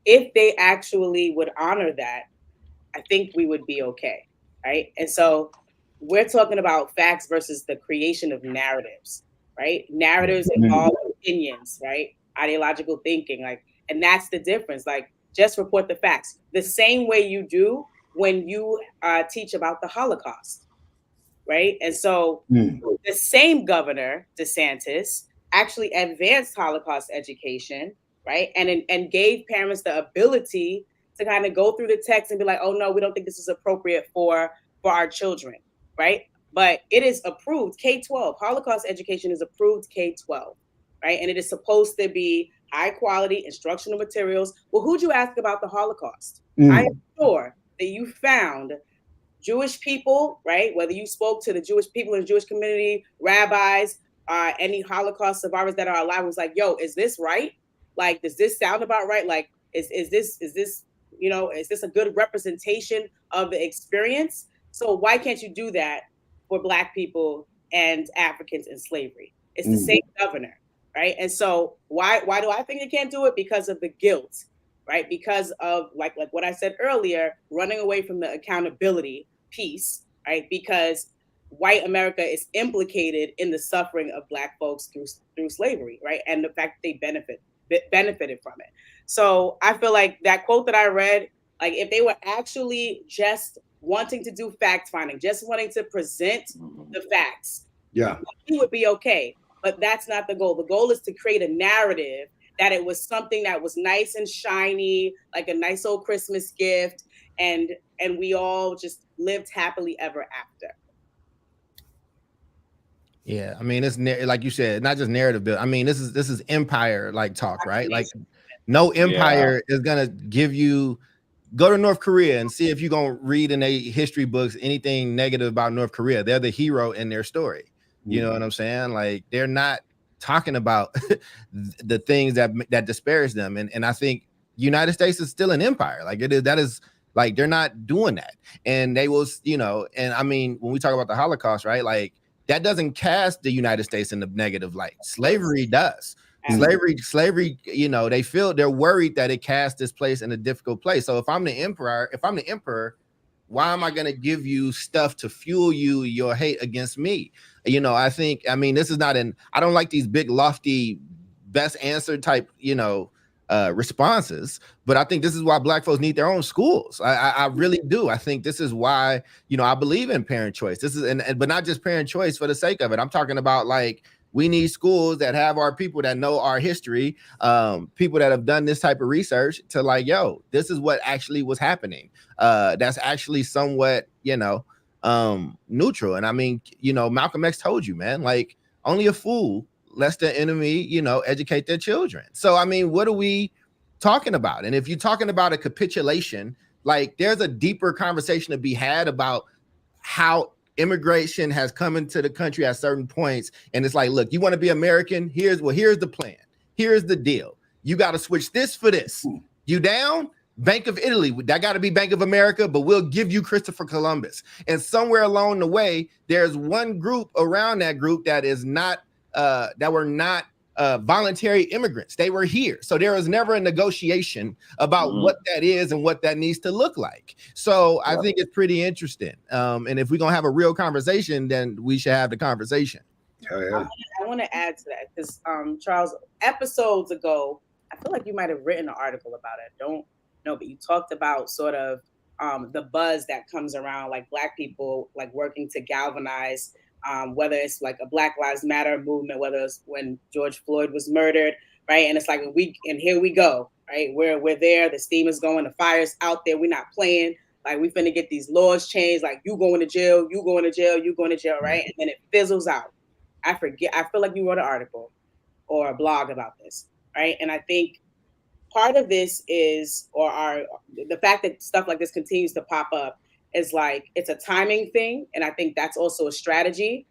If they actually would honor that, I think we would be okay, right? And so we're talking about facts versus the creation of narratives, right? Narratives involve opinions, right? Ideological thinking, like, and that's the difference. Like, just report the facts the same way you do when you teach about the Holocaust, right? And so the same governor, DeSantis, actually advanced Holocaust education, right? And gave parents the ability to kind of go through the text and be like, oh no, we don't think this is appropriate for our children, right? But it is approved K-12. Holocaust education is approved K-12, right? And it is supposed to be high quality instructional materials. Well, who'd you ask about the Holocaust? I am sure that you found Jewish people, right? Whether you spoke to the Jewish people in the Jewish community, rabbis, any Holocaust survivors that are alive, was like, yo, is this right? Like, does this sound about right? Like, is this, you know, is this a good representation of the experience? So why can't you do that for Black people and Africans in slavery? It's the same governor, right? And so why do I think they can't do it? Because of the guilt, right? Because of like what I said earlier, running away from the accountability piece, right? Because white America is implicated in the suffering of Black folks through slavery, right? And the fact that they benefited from it. So I feel like that quote that I read, like if they were actually just wanting to do fact finding, just wanting to present the facts, yeah, it would be okay. But that's not the goal. The goal is to create a narrative that it was something that was nice and shiny, like a nice old Christmas gift, and we all just lived happily ever after. Yeah, I mean, it's like you said, not just narrative build. I mean, this is empire like talk, right? Like, no empire is gonna give you. Go to North Korea and see if you're gonna read in their history books anything negative about North Korea. They're the hero in their story. You know what I'm saying? Like, they're not talking about the things that disparage them. And I think United States is still an empire. Like, it is, that is like, they're not doing that. And they will, you know, and I mean, when we talk about the Holocaust, right? Like, that doesn't cast the United States in the negative light. Slavery does. Slavery, you know, they're worried that it casts this place in a difficult place. So if I'm the emperor, why am I going to give you stuff to fuel your hate against me? You know, I mean, this is not I don't like these big, lofty, best answer type, you know, responses, but I think this is why Black folks need their own schools. I really do. I think this is why, you know, I believe in parent choice. This is, but not just parent choice for the sake of it. I'm talking about like We need schools that have our people that know our history, people that have done this type of research to like, yo, this is what actually was happening. That's actually somewhat, neutral. And I mean, Malcolm X told you, man, like only a fool lets the enemy, educate their children. So, I mean, what are we talking about? And if you're talking about a capitulation, like there's a deeper conversation to be had about how immigration has come into the country at certain points. And it's like, look, you want to be American? Here's the plan. Here's the deal. You got to switch this for this. You down? Bank of Italy, that got to be Bank of America, but we'll give you Christopher Columbus. And somewhere along the way, there's one group around that group that is not, that were not voluntary immigrants. They were here. So there was never a negotiation about what that is and what that needs to look like. So I think it's pretty interesting. And if we're going to have a real conversation, then we should have the conversation. Oh, yeah. I want to add to that because Charles, episodes ago, I feel like you might have written an article about it. Don't know, but you talked about sort of the buzz that comes around like Black people like working to galvanize whether it's like a Black Lives Matter movement, whether it's when George Floyd was murdered, right? And it's like here we go, right? We're there, the steam is going, the fire's out there, we're not playing, like we finna get these laws changed, like you going to jail, you going to jail, you going to jail, right? And then it fizzles out. I feel like you wrote an article or a blog about this, right? And I think part of this is, the fact that stuff like this continues to pop up is like, it's a timing thing. And I think that's also a strategy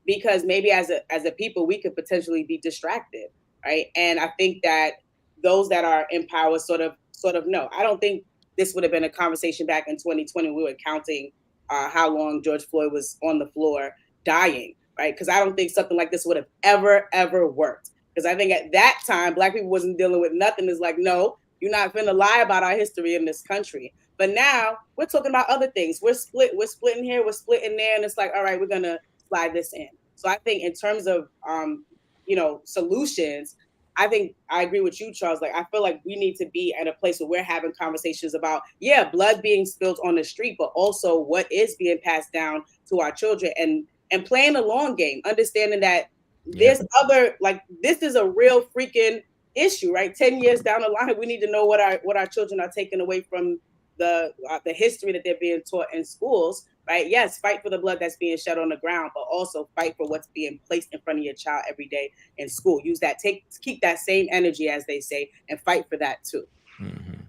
because maybe as a people, we could potentially be distracted, right? And I think that those that are in power sort of know. I don't think this would have been a conversation back in 2020. We were counting how long George Floyd was on the floor dying, right? Because I don't think something like this would have ever worked. Because I think at that time, Black people wasn't dealing with nothing. It's like, no, you're not finna lie about our history in this country. But now we're talking about other things. We're splitting here, we're splitting there. And it's like, all right, we're gonna slide this in. So I think in terms of, solutions, I think I agree with you, Charles. Like, I feel like we need to be at a place where we're having conversations about, blood being spilled on the street, but also what is being passed down to our children and playing the long game, understanding that there's this is a real freaking issue, right? 10 years down the line, we need to know what our children are taking away from the history that they're being taught in schools, right? Yes, fight for the blood that's being shed on the ground, but also fight for what's being placed in front of your child every day in school. Use that, keep that same energy, as they say, and fight for that too. Mm-hmm.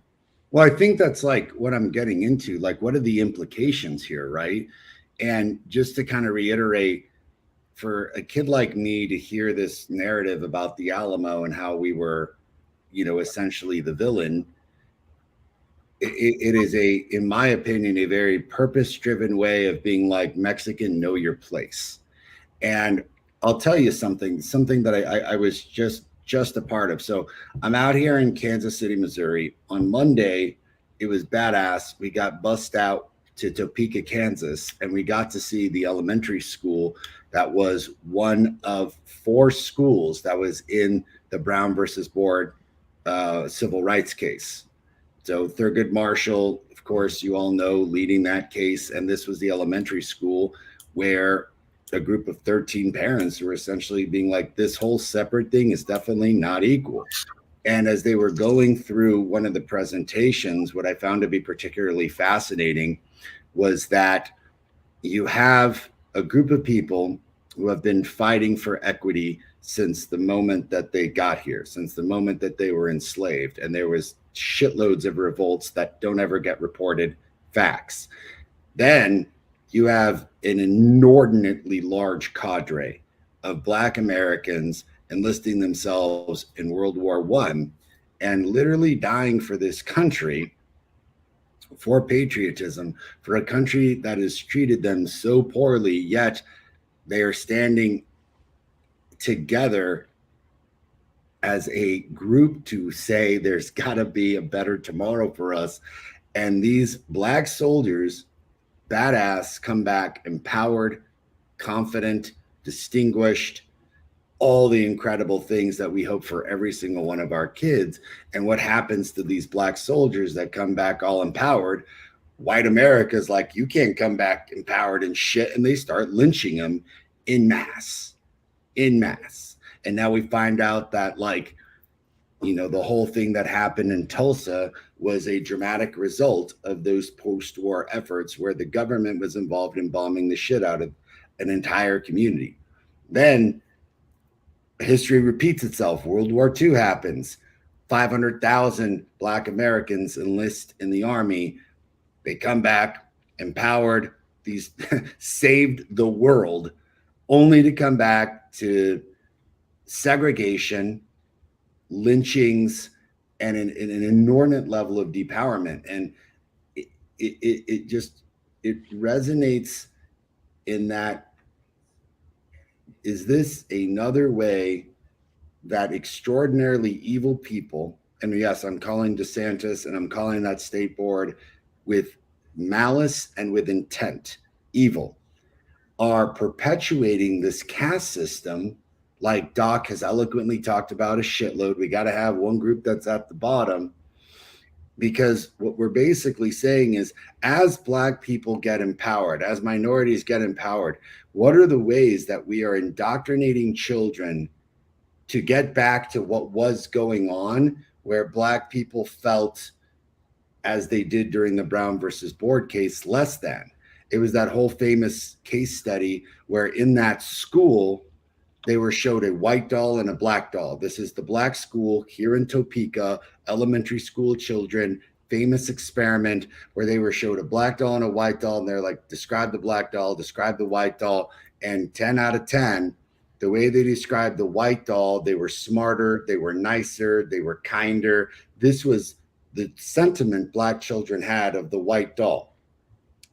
Well, I think that's like what I'm getting into. Like, what are the implications here, right? And just to kind of reiterate, for a kid like me to hear this narrative about the Alamo and how we were, essentially the villain, it is in my opinion, a very purpose-driven way of being like, Mexican, know your place. And I'll tell you something that I was just a part of. So I'm out here in Kansas City, Missouri. On Monday, it was badass. We got bussed out to Topeka, Kansas, and we got to see the elementary school that was one of 4 schools that was in the Brown versus Board civil rights case. So Thurgood Marshall, of course, you all know, leading that case. And this was the elementary school where a group of 13 parents were essentially being like, this whole separate thing is definitely not equal. And as they were going through one of the presentations, what I found to be particularly fascinating was that you have a group of people who have been fighting for equity since the moment that they got here, since the moment that they were enslaved. And there was shitloads of revolts that don't ever get reported, facts. Then you have an inordinately large cadre of Black Americans enlisting themselves in World War I and literally dying for this country, for patriotism, for a country that has treated them so poorly, yet they are standing together as a group to say there's got to be a better tomorrow for us. And these Black soldiers, badass, come back empowered, confident, distinguished, all the incredible things that we hope for every single one of our kids. And what happens to these Black soldiers that come back all empowered? White America's like, you can't come back empowered and shit. And they start lynching them in mass. in mass. And now we find out that, like, you know, the whole thing that happened in Tulsa was a dramatic result of those post-war efforts where the government was involved in bombing the shit out of an entire community. Then history repeats itself. World War II happens. 500,000 Black Americans enlist in the army. They come back empowered. These saved the world, only to come back to segregation, lynchings, and an inordinate level of depowerment. And it just resonates in that, is this another way that extraordinarily evil people, and yes, I'm calling DeSantis and I'm calling that state board with malice and with intent, evil, are perpetuating this caste system, like Doc has eloquently talked about a shitload. We got to have one group that's at the bottom, because what we're basically saying is, as Black people get empowered, as minorities get empowered, what are the ways that we are indoctrinating children to get back to what was going on, where Black people felt, as they did during the Brown versus Board case, less than? It was that whole famous case study where in that school, they were showed a white doll and a black doll. This is the Black school here in Topeka, elementary school children, famous experiment where they were showed a black doll and a white doll. And they're like, describe the black doll, describe the white doll. And 10 out of 10, the way they described the white doll, they were smarter, they were nicer, they were kinder. This was the sentiment Black children had of the white doll,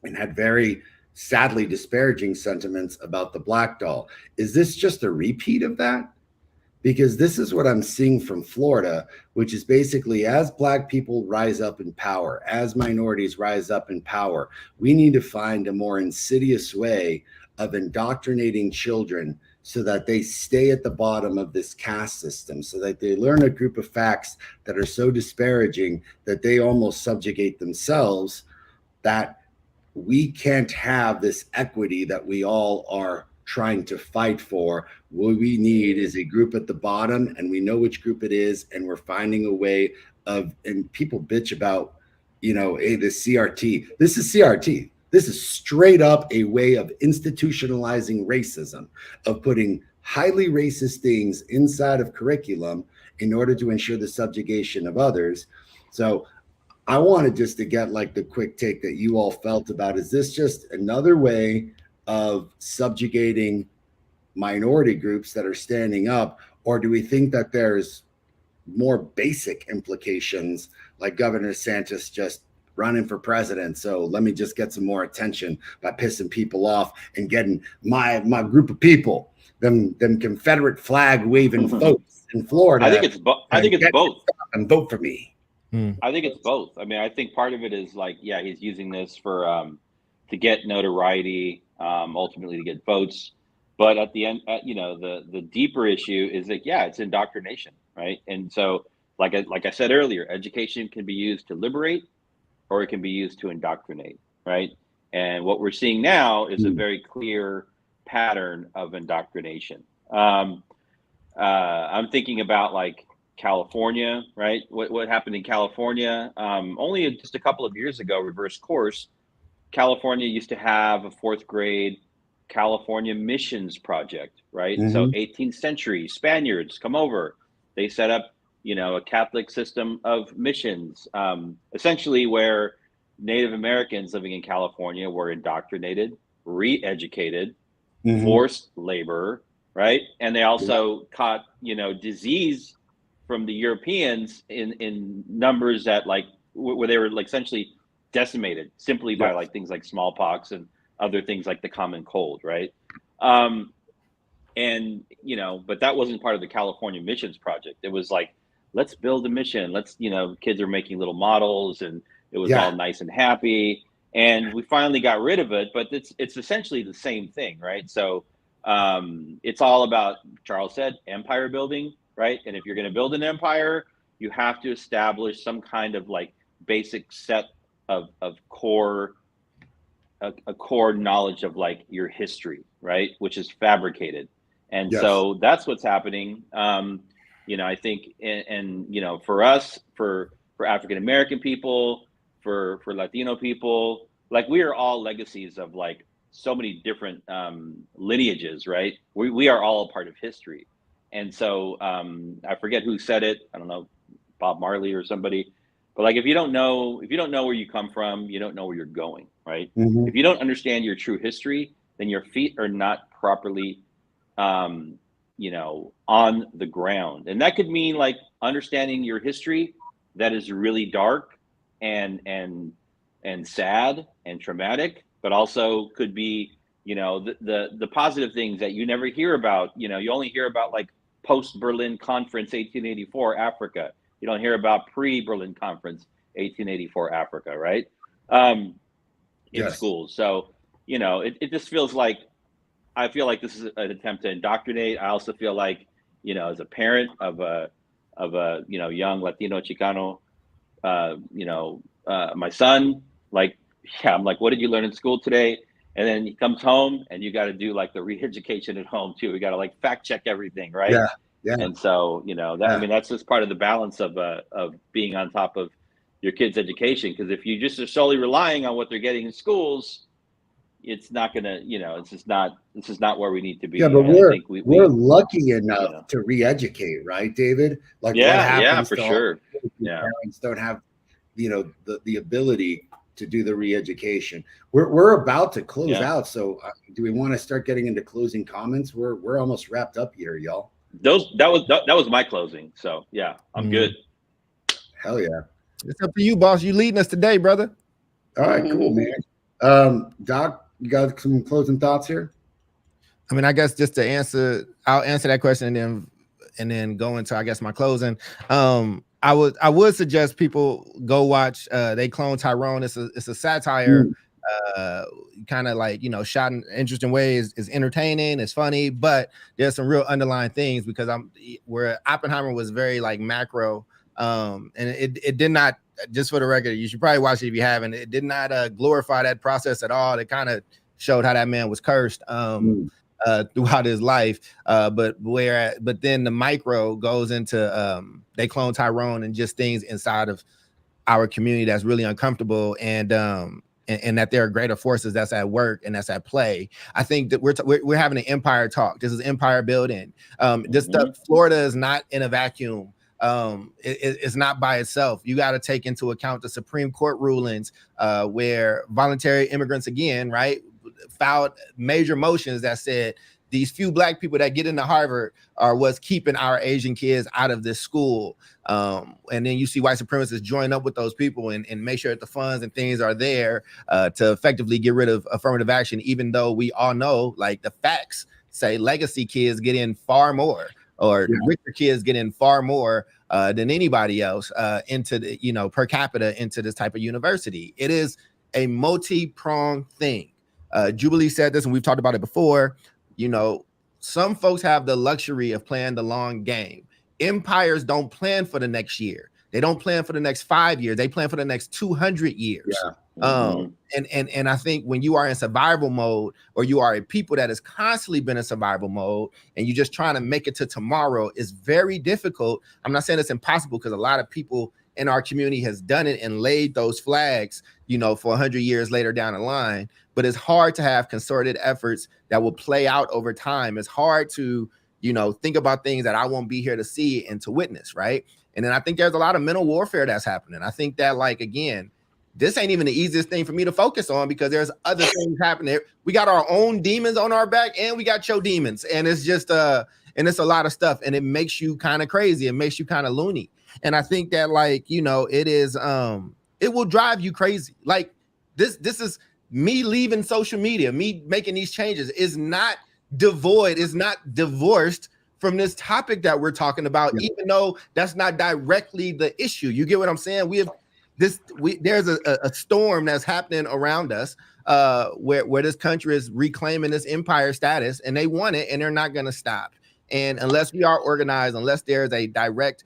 and had very sadly disparaging sentiments about the black doll. Is this just a repeat of that? Because this is what I'm seeing from Florida, which is basically, as Black people rise up in power, as minorities rise up in power, we need to find a more insidious way of indoctrinating children so that they stay at the bottom of this caste system, so that they learn a group of facts that are so disparaging that they almost subjugate themselves, that we can't have this equity that we all are trying to fight for. What we need is a group at the bottom, and we know which group it is, and we're finding a way of, and people bitch about, you know, hey, the CRT. This is CRT. This is straight up a way of institutionalizing racism, of putting highly racist things inside of curriculum in order to ensure the subjugation of others. So I wanted just to get like the quick take that you all felt about, is this just another way of subjugating minority groups that are standing up? Or do we think that there's more basic implications, like Governor DeSantis just running for president, so let me just get some more attention by pissing people off and getting my group of people, them Confederate flag waving folks in Florida? I think it's both. And vote for me. I think it's both. I mean, I think part of it is like, yeah, he's using this for to get notoriety, ultimately to get votes. But at the end, you know, the deeper issue is like, yeah, it's indoctrination, right? And so, like I said earlier, education can be used to liberate, or it can be used to indoctrinate, right? And what we're seeing now is a very clear pattern of indoctrination. I'm thinking about like California, right? What happened in California? Only just a couple of years ago, reverse course, California used to have a 4th grade California missions project, right? Mm-hmm. So 18th century Spaniards come over, they set up, you know, a Catholic system of missions, essentially where Native Americans living in California were indoctrinated, re-educated, forced labor, right? And they also caught, you know, disease from the Europeans in numbers that like where they were like essentially decimated simply by like things like smallpox and other things like the common cold, right? And you know, but that wasn't part of the California missions project. It was like, let's build a mission. Let's, you know, kids are making little models, and it was all nice and happy. And we finally got rid of it, but it's essentially the same thing, right? So it's all about, Charles said, empire building, right? And if you're going to build an empire, you have to establish some kind of like basic set of core, a core knowledge of like your history, right? Which is fabricated. And Yes. so that's what's happening. I think, and for us, for African American people, for Latino people, like we are all legacies of like so many different lineages, right? We are all a part of history. And so I forget who said it. I don't know, Bob Marley or somebody. But like if you don't know where you come from, you don't know where you're going, right? Mhm. If you don't understand your true history, then your feet are not properly on the ground. And that could mean like understanding your history that is really dark and sad and traumatic, but also could be, the positive things that you never hear about. You only hear about like post Berlin Conference 1884 Africa. You don't hear about pre Berlin Conference 1884 Africa, right? In Yes. schools. So, it just feels like, I feel like this is an attempt to indoctrinate. I also feel like, as a parent of a young Latino Chicano, my son, like, yeah, I'm like, what did you learn in school today? And then he comes home and you got to do like the re-education at home too. We got to like fact check everything, right? Yeah. Yeah. And so, I mean, that's just part of the balance of being on top of your kids' education. Because if you just are solely relying on what they're getting in schools, it's not gonna, this is not where we need to be. Yeah, but I think we're lucky enough to re-educate, right, David? Like what happens for to sure. parents don't have, the ability to do the re-education. We're about to close out, so do we want to start getting into closing comments? We're almost wrapped up here, y'all. That was my closing. So yeah, I'm good. Hell yeah. It's up to you, boss. You leading us today, brother. All right, cool, man. Doc, you got some closing thoughts here? I mean, I guess just to answer, I'll answer that question and then go into, I guess, my closing. I would suggest people go watch They Clone Tyrone. It's a satire, kind of like, shot in interesting ways. It's entertaining, it's funny, but there's some real underlying things because where Oppenheimer was very like macro, and it did not, just for the record, you should probably watch it if you haven't. It did not glorify that process at all. It kind of showed how that man was cursed throughout his life. But then the micro goes into They Clone Tyrone and just things inside of our community that's really uncomfortable, and that there are greater forces that's at work and that's at play. I think that we're having an empire talk. This is empire building. This stuff, Florida is not in a vacuum. It's not by itself. You got to take into account the Supreme Court rulings where voluntary immigrants, again, right, filed major motions that said these few black people that get into Harvard are what's keeping our Asian kids out of this school. And then you see white supremacists join up with those people and make sure that the funds and things are there to effectively get rid of affirmative action, even though we all know, like, the facts say legacy kids get in far more, or richer kids get in far more than anybody else into the, per capita into this type of university. It is a multi-pronged thing. Jubilee said this, and we've talked about it before. Some folks have the luxury of playing the long game. Empires don't plan for the next year. They don't plan for the next 5 years. They plan for the next 200 years. And I think when you are in survival mode, or you are a people that has constantly been in survival mode, and you're just trying to make it to tomorrow, is very difficult. I'm not saying it's impossible, because a lot of people in our community has done it and laid those flags, for 100 years later down the line. But it's hard to have concerted efforts that will play out over time. It's hard to, think about things that I won't be here to see and to witness, right? And then I think there's a lot of mental warfare that's happening. I think that, like, again, this ain't even the easiest thing for me to focus on, because there's other things happening. We got our own demons on our back, and we got your demons. And it's just, and it's a lot of stuff, and it makes you kind of crazy. It makes you kind of loony. And I think that, like, it is, it will drive you crazy. Like, this is me leaving social media, me making these changes is not devoid, is not divorced from this topic that we're talking about, even though that's not directly the issue. You get what I'm saying? There's a storm that's happening around us where this country is reclaiming this empire status, and they want it, and they're not going to stop. And unless we are organized, unless there's a direct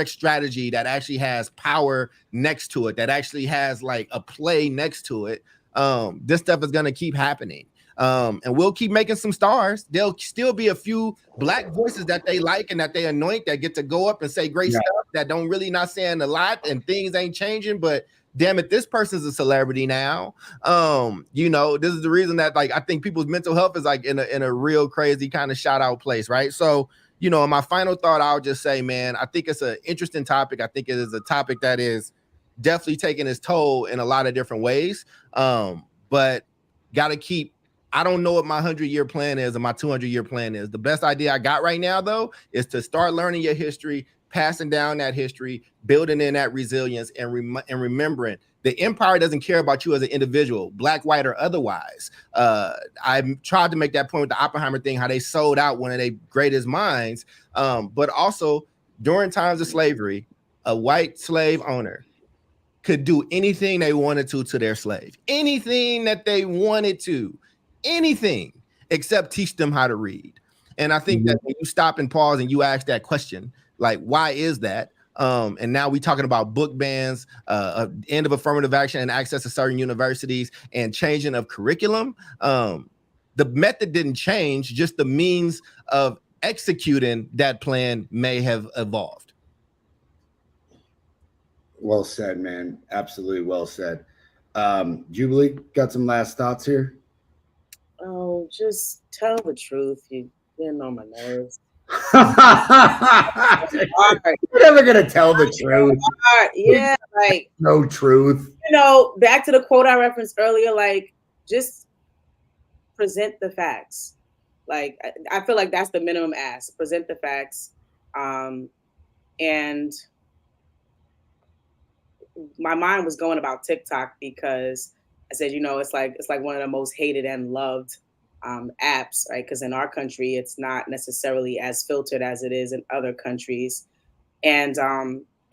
strategy that actually has power next to it, that actually has like a play next to it, this stuff is going to keep happening. And we'll keep making some stars. There'll still be a few black voices that they like and that they anoint that get to go up and say great stuff that don't really not saying a lot and things ain't changing, but damn it, this person's a celebrity now. You know, this is the reason that like I think people's mental health is like in a real crazy kind of shout out place, right? So, you know, my final thought, I'll just say, man, I think it's an interesting topic. I think it is a topic that is definitely taking its toll in a lot of different ways. But gotta keep, I don't know what my 100-year plan is or my 200-year plan is. The best idea I got right now, though, is to start learning your history, passing down that history, building in that resilience, and remembering the empire doesn't care about you as an individual, black, white, or otherwise. I tried to make that point with the Oppenheimer thing, how they sold out one of their greatest minds. But also during times of slavery, a white slave owner could do anything they wanted to their slave, anything that they wanted to, anything except teach them how to read. And I think that when you stop and pause and you ask that question, like, why is that? And now we're talking about book bans, end of affirmative action and access to certain universities and changing of curriculum. The method didn't change, just the means of executing that plan may have evolved. Well said, man. Absolutely well said. Jubilee, got some last thoughts here? Oh, just tell the truth. You're getting on my nerves. You're never gonna tell the truth. Yeah, like no truth. You know, back to the quote I referenced earlier, like just present the facts. Like I feel like that's the minimum ask. Present the facts. And my mind was going about TikTok because I said, you know, it's like one of the most hated and loved apps, right? Because in our country, it's not necessarily as filtered as it is in other countries. And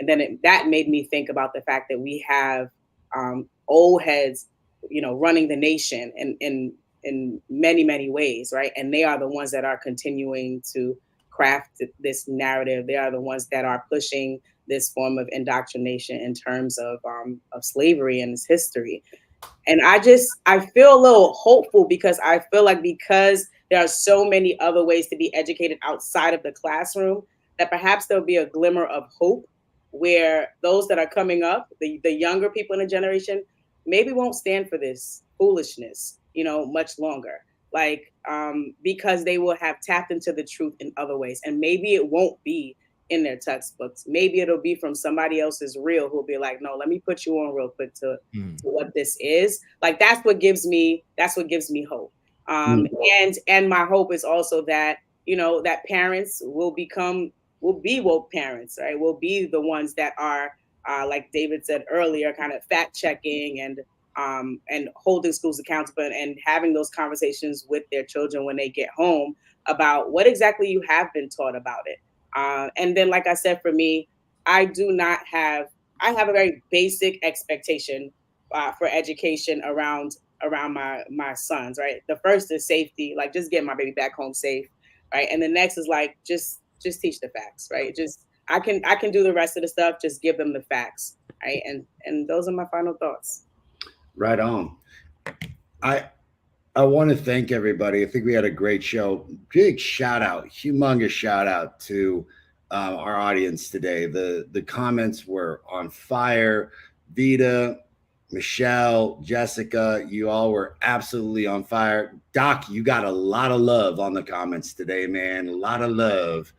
then that made me think about the fact that we have old heads, you know, running the nation in many, many ways, right? And they are the ones that are continuing to craft this narrative. They are the ones that are pushing this form of indoctrination in terms of slavery and its history. And I feel a little hopeful because I feel like because there are so many other ways to be educated outside of the classroom, that perhaps there'll be a glimmer of hope where those that are coming up, the younger people in the generation, maybe won't stand for this foolishness, you know, much longer. Like, because they will have tapped into the truth in other ways. And maybe it won't be in their textbooks. Maybe it'll be from somebody else's reel who'll be like, no, let me put you on real quick to what this is. Like, that's what gives me hope. And my hope is also that, you know, that parents will be woke parents, right? Will be the ones that are, like David said earlier, kind of fact checking and holding schools accountable and having those conversations with their children when they get home about what exactly you have been taught about it. And then, like I said, for me, I have a very basic expectation for education around my sons, right? The first is safety, like just get my baby back home safe, right? And the next is like just teach the facts, right? Just I can do the rest of the stuff, just give them the facts, right? And those are my final thoughts. Right on. I want to thank everybody. I think we had a great show. Big shout out, humongous shout out to our audience today. The comments were on fire. Vita, Michelle, Jessica, you all were absolutely on fire. Doc, you got a lot of love on the comments today, man. A lot of love.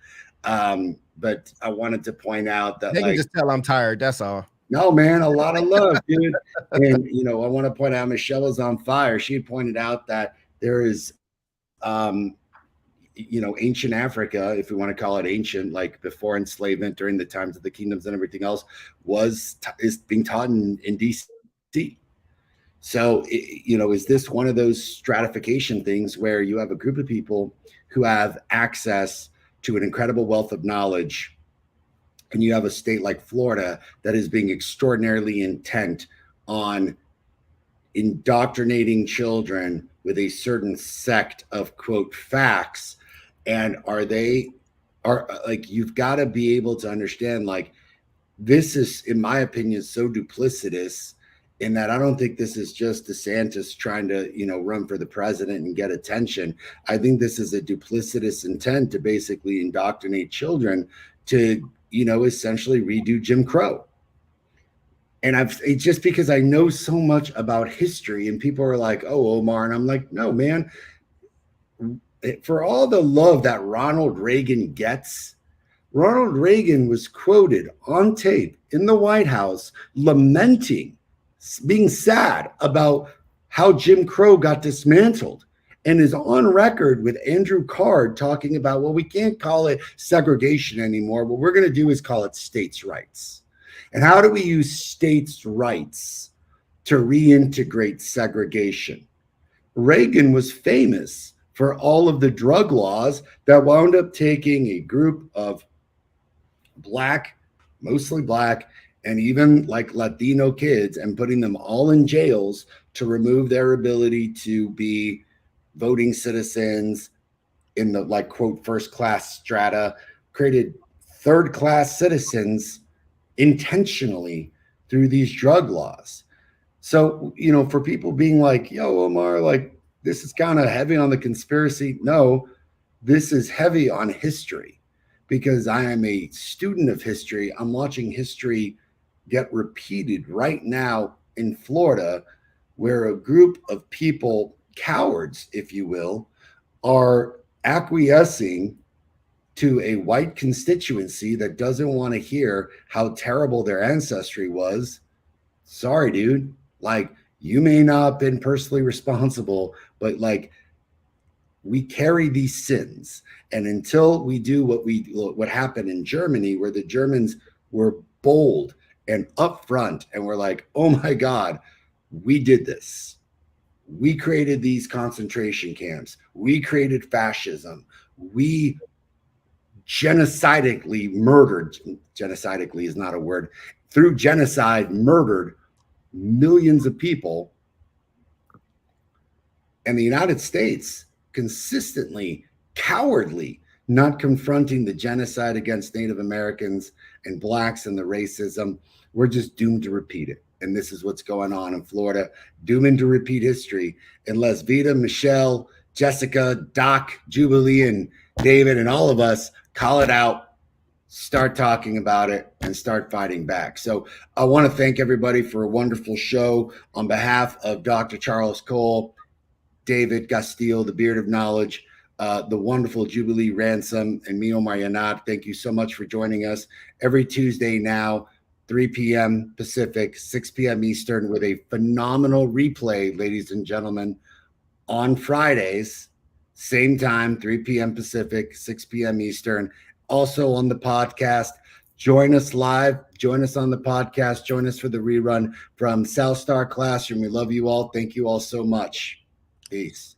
But I wanted to point out that they can just tell I'm tired. That's all. No, man, a lot of love, dude. And, you know, I want to point out Michelle is on fire. She had pointed out that there is, you know, ancient Africa, if we want to call it ancient, like before enslavement, during the times of the kingdoms and everything else, is being taught in DC. So, you know, is this one of those stratification things where you have a group of people who have access to an incredible wealth of knowledge, and you have a state like Florida that is being extraordinarily intent on indoctrinating children with a certain sect of quote facts? And are like, you've got to be able to understand, like, this is, in my opinion, so duplicitous in that I don't think this is just DeSantis trying to, run for the president and get attention. I think this is a duplicitous intent to basically indoctrinate children to, essentially redo Jim Crow. And it's just because I know so much about history, and people are like, oh, Omar. And I'm like, no, man, for all the love that Ronald Reagan gets, Ronald Reagan was quoted on tape in the White House lamenting, being sad about how Jim Crow got dismantled, and is on record with Andrew Card talking about, well, we can't call it segregation anymore. What we're going to do is call it states' rights. And how do we use states' rights to reintegrate segregation? Reagan was famous for all of the drug laws that wound up taking a group of mostly black, and even like Latino kids and putting them all in jails to remove their ability to be voting citizens in the, like, quote, first class strata, created third class citizens intentionally through these drug laws. So, for people being like, yo, Omar, like, this is kind of heavy on the conspiracy. No, this is heavy on history, because I am a student of history. I'm watching history get repeated right now in Florida, where a group of people, cowards, if you will, are acquiescing to a white constituency that doesn't want to hear how terrible their ancestry was. Sorry, dude. Like, you may not have been personally responsible, but like, we carry these sins. And until we do what happened in Germany, where the Germans were bold and upfront and were like, oh my God, we did this. We created these concentration camps. We created fascism. We genocidically murdered, genocidically is not a word, through genocide, murdered millions of people. And the United States consistently, cowardly, not confronting the genocide against Native Americans and blacks and the racism. We're just doomed to repeat it. And this is what's going on in Florida, doomed to repeat history, unless Vita, Michelle, Jessica, Doc, Jubilee, and David, and all of us call it out, start talking about it, and start fighting back. So I want to thank everybody for a wonderful show. On behalf of Dr. Charles Cole, David Castile, the Beard of Knowledge, the wonderful Jubilee Ransom, and me, Omar Yanat, thank you so much for joining us every Tuesday now, 3 p.m. Pacific, 6 p.m. Eastern, with a phenomenal replay, ladies and gentlemen, on Fridays, same time, 3 p.m. Pacific, 6 p.m. Eastern. Also on the podcast. Join us live. Join us on the podcast. Join us for the rerun from South Star Classroom. We love you all. Thank you all so much. Peace.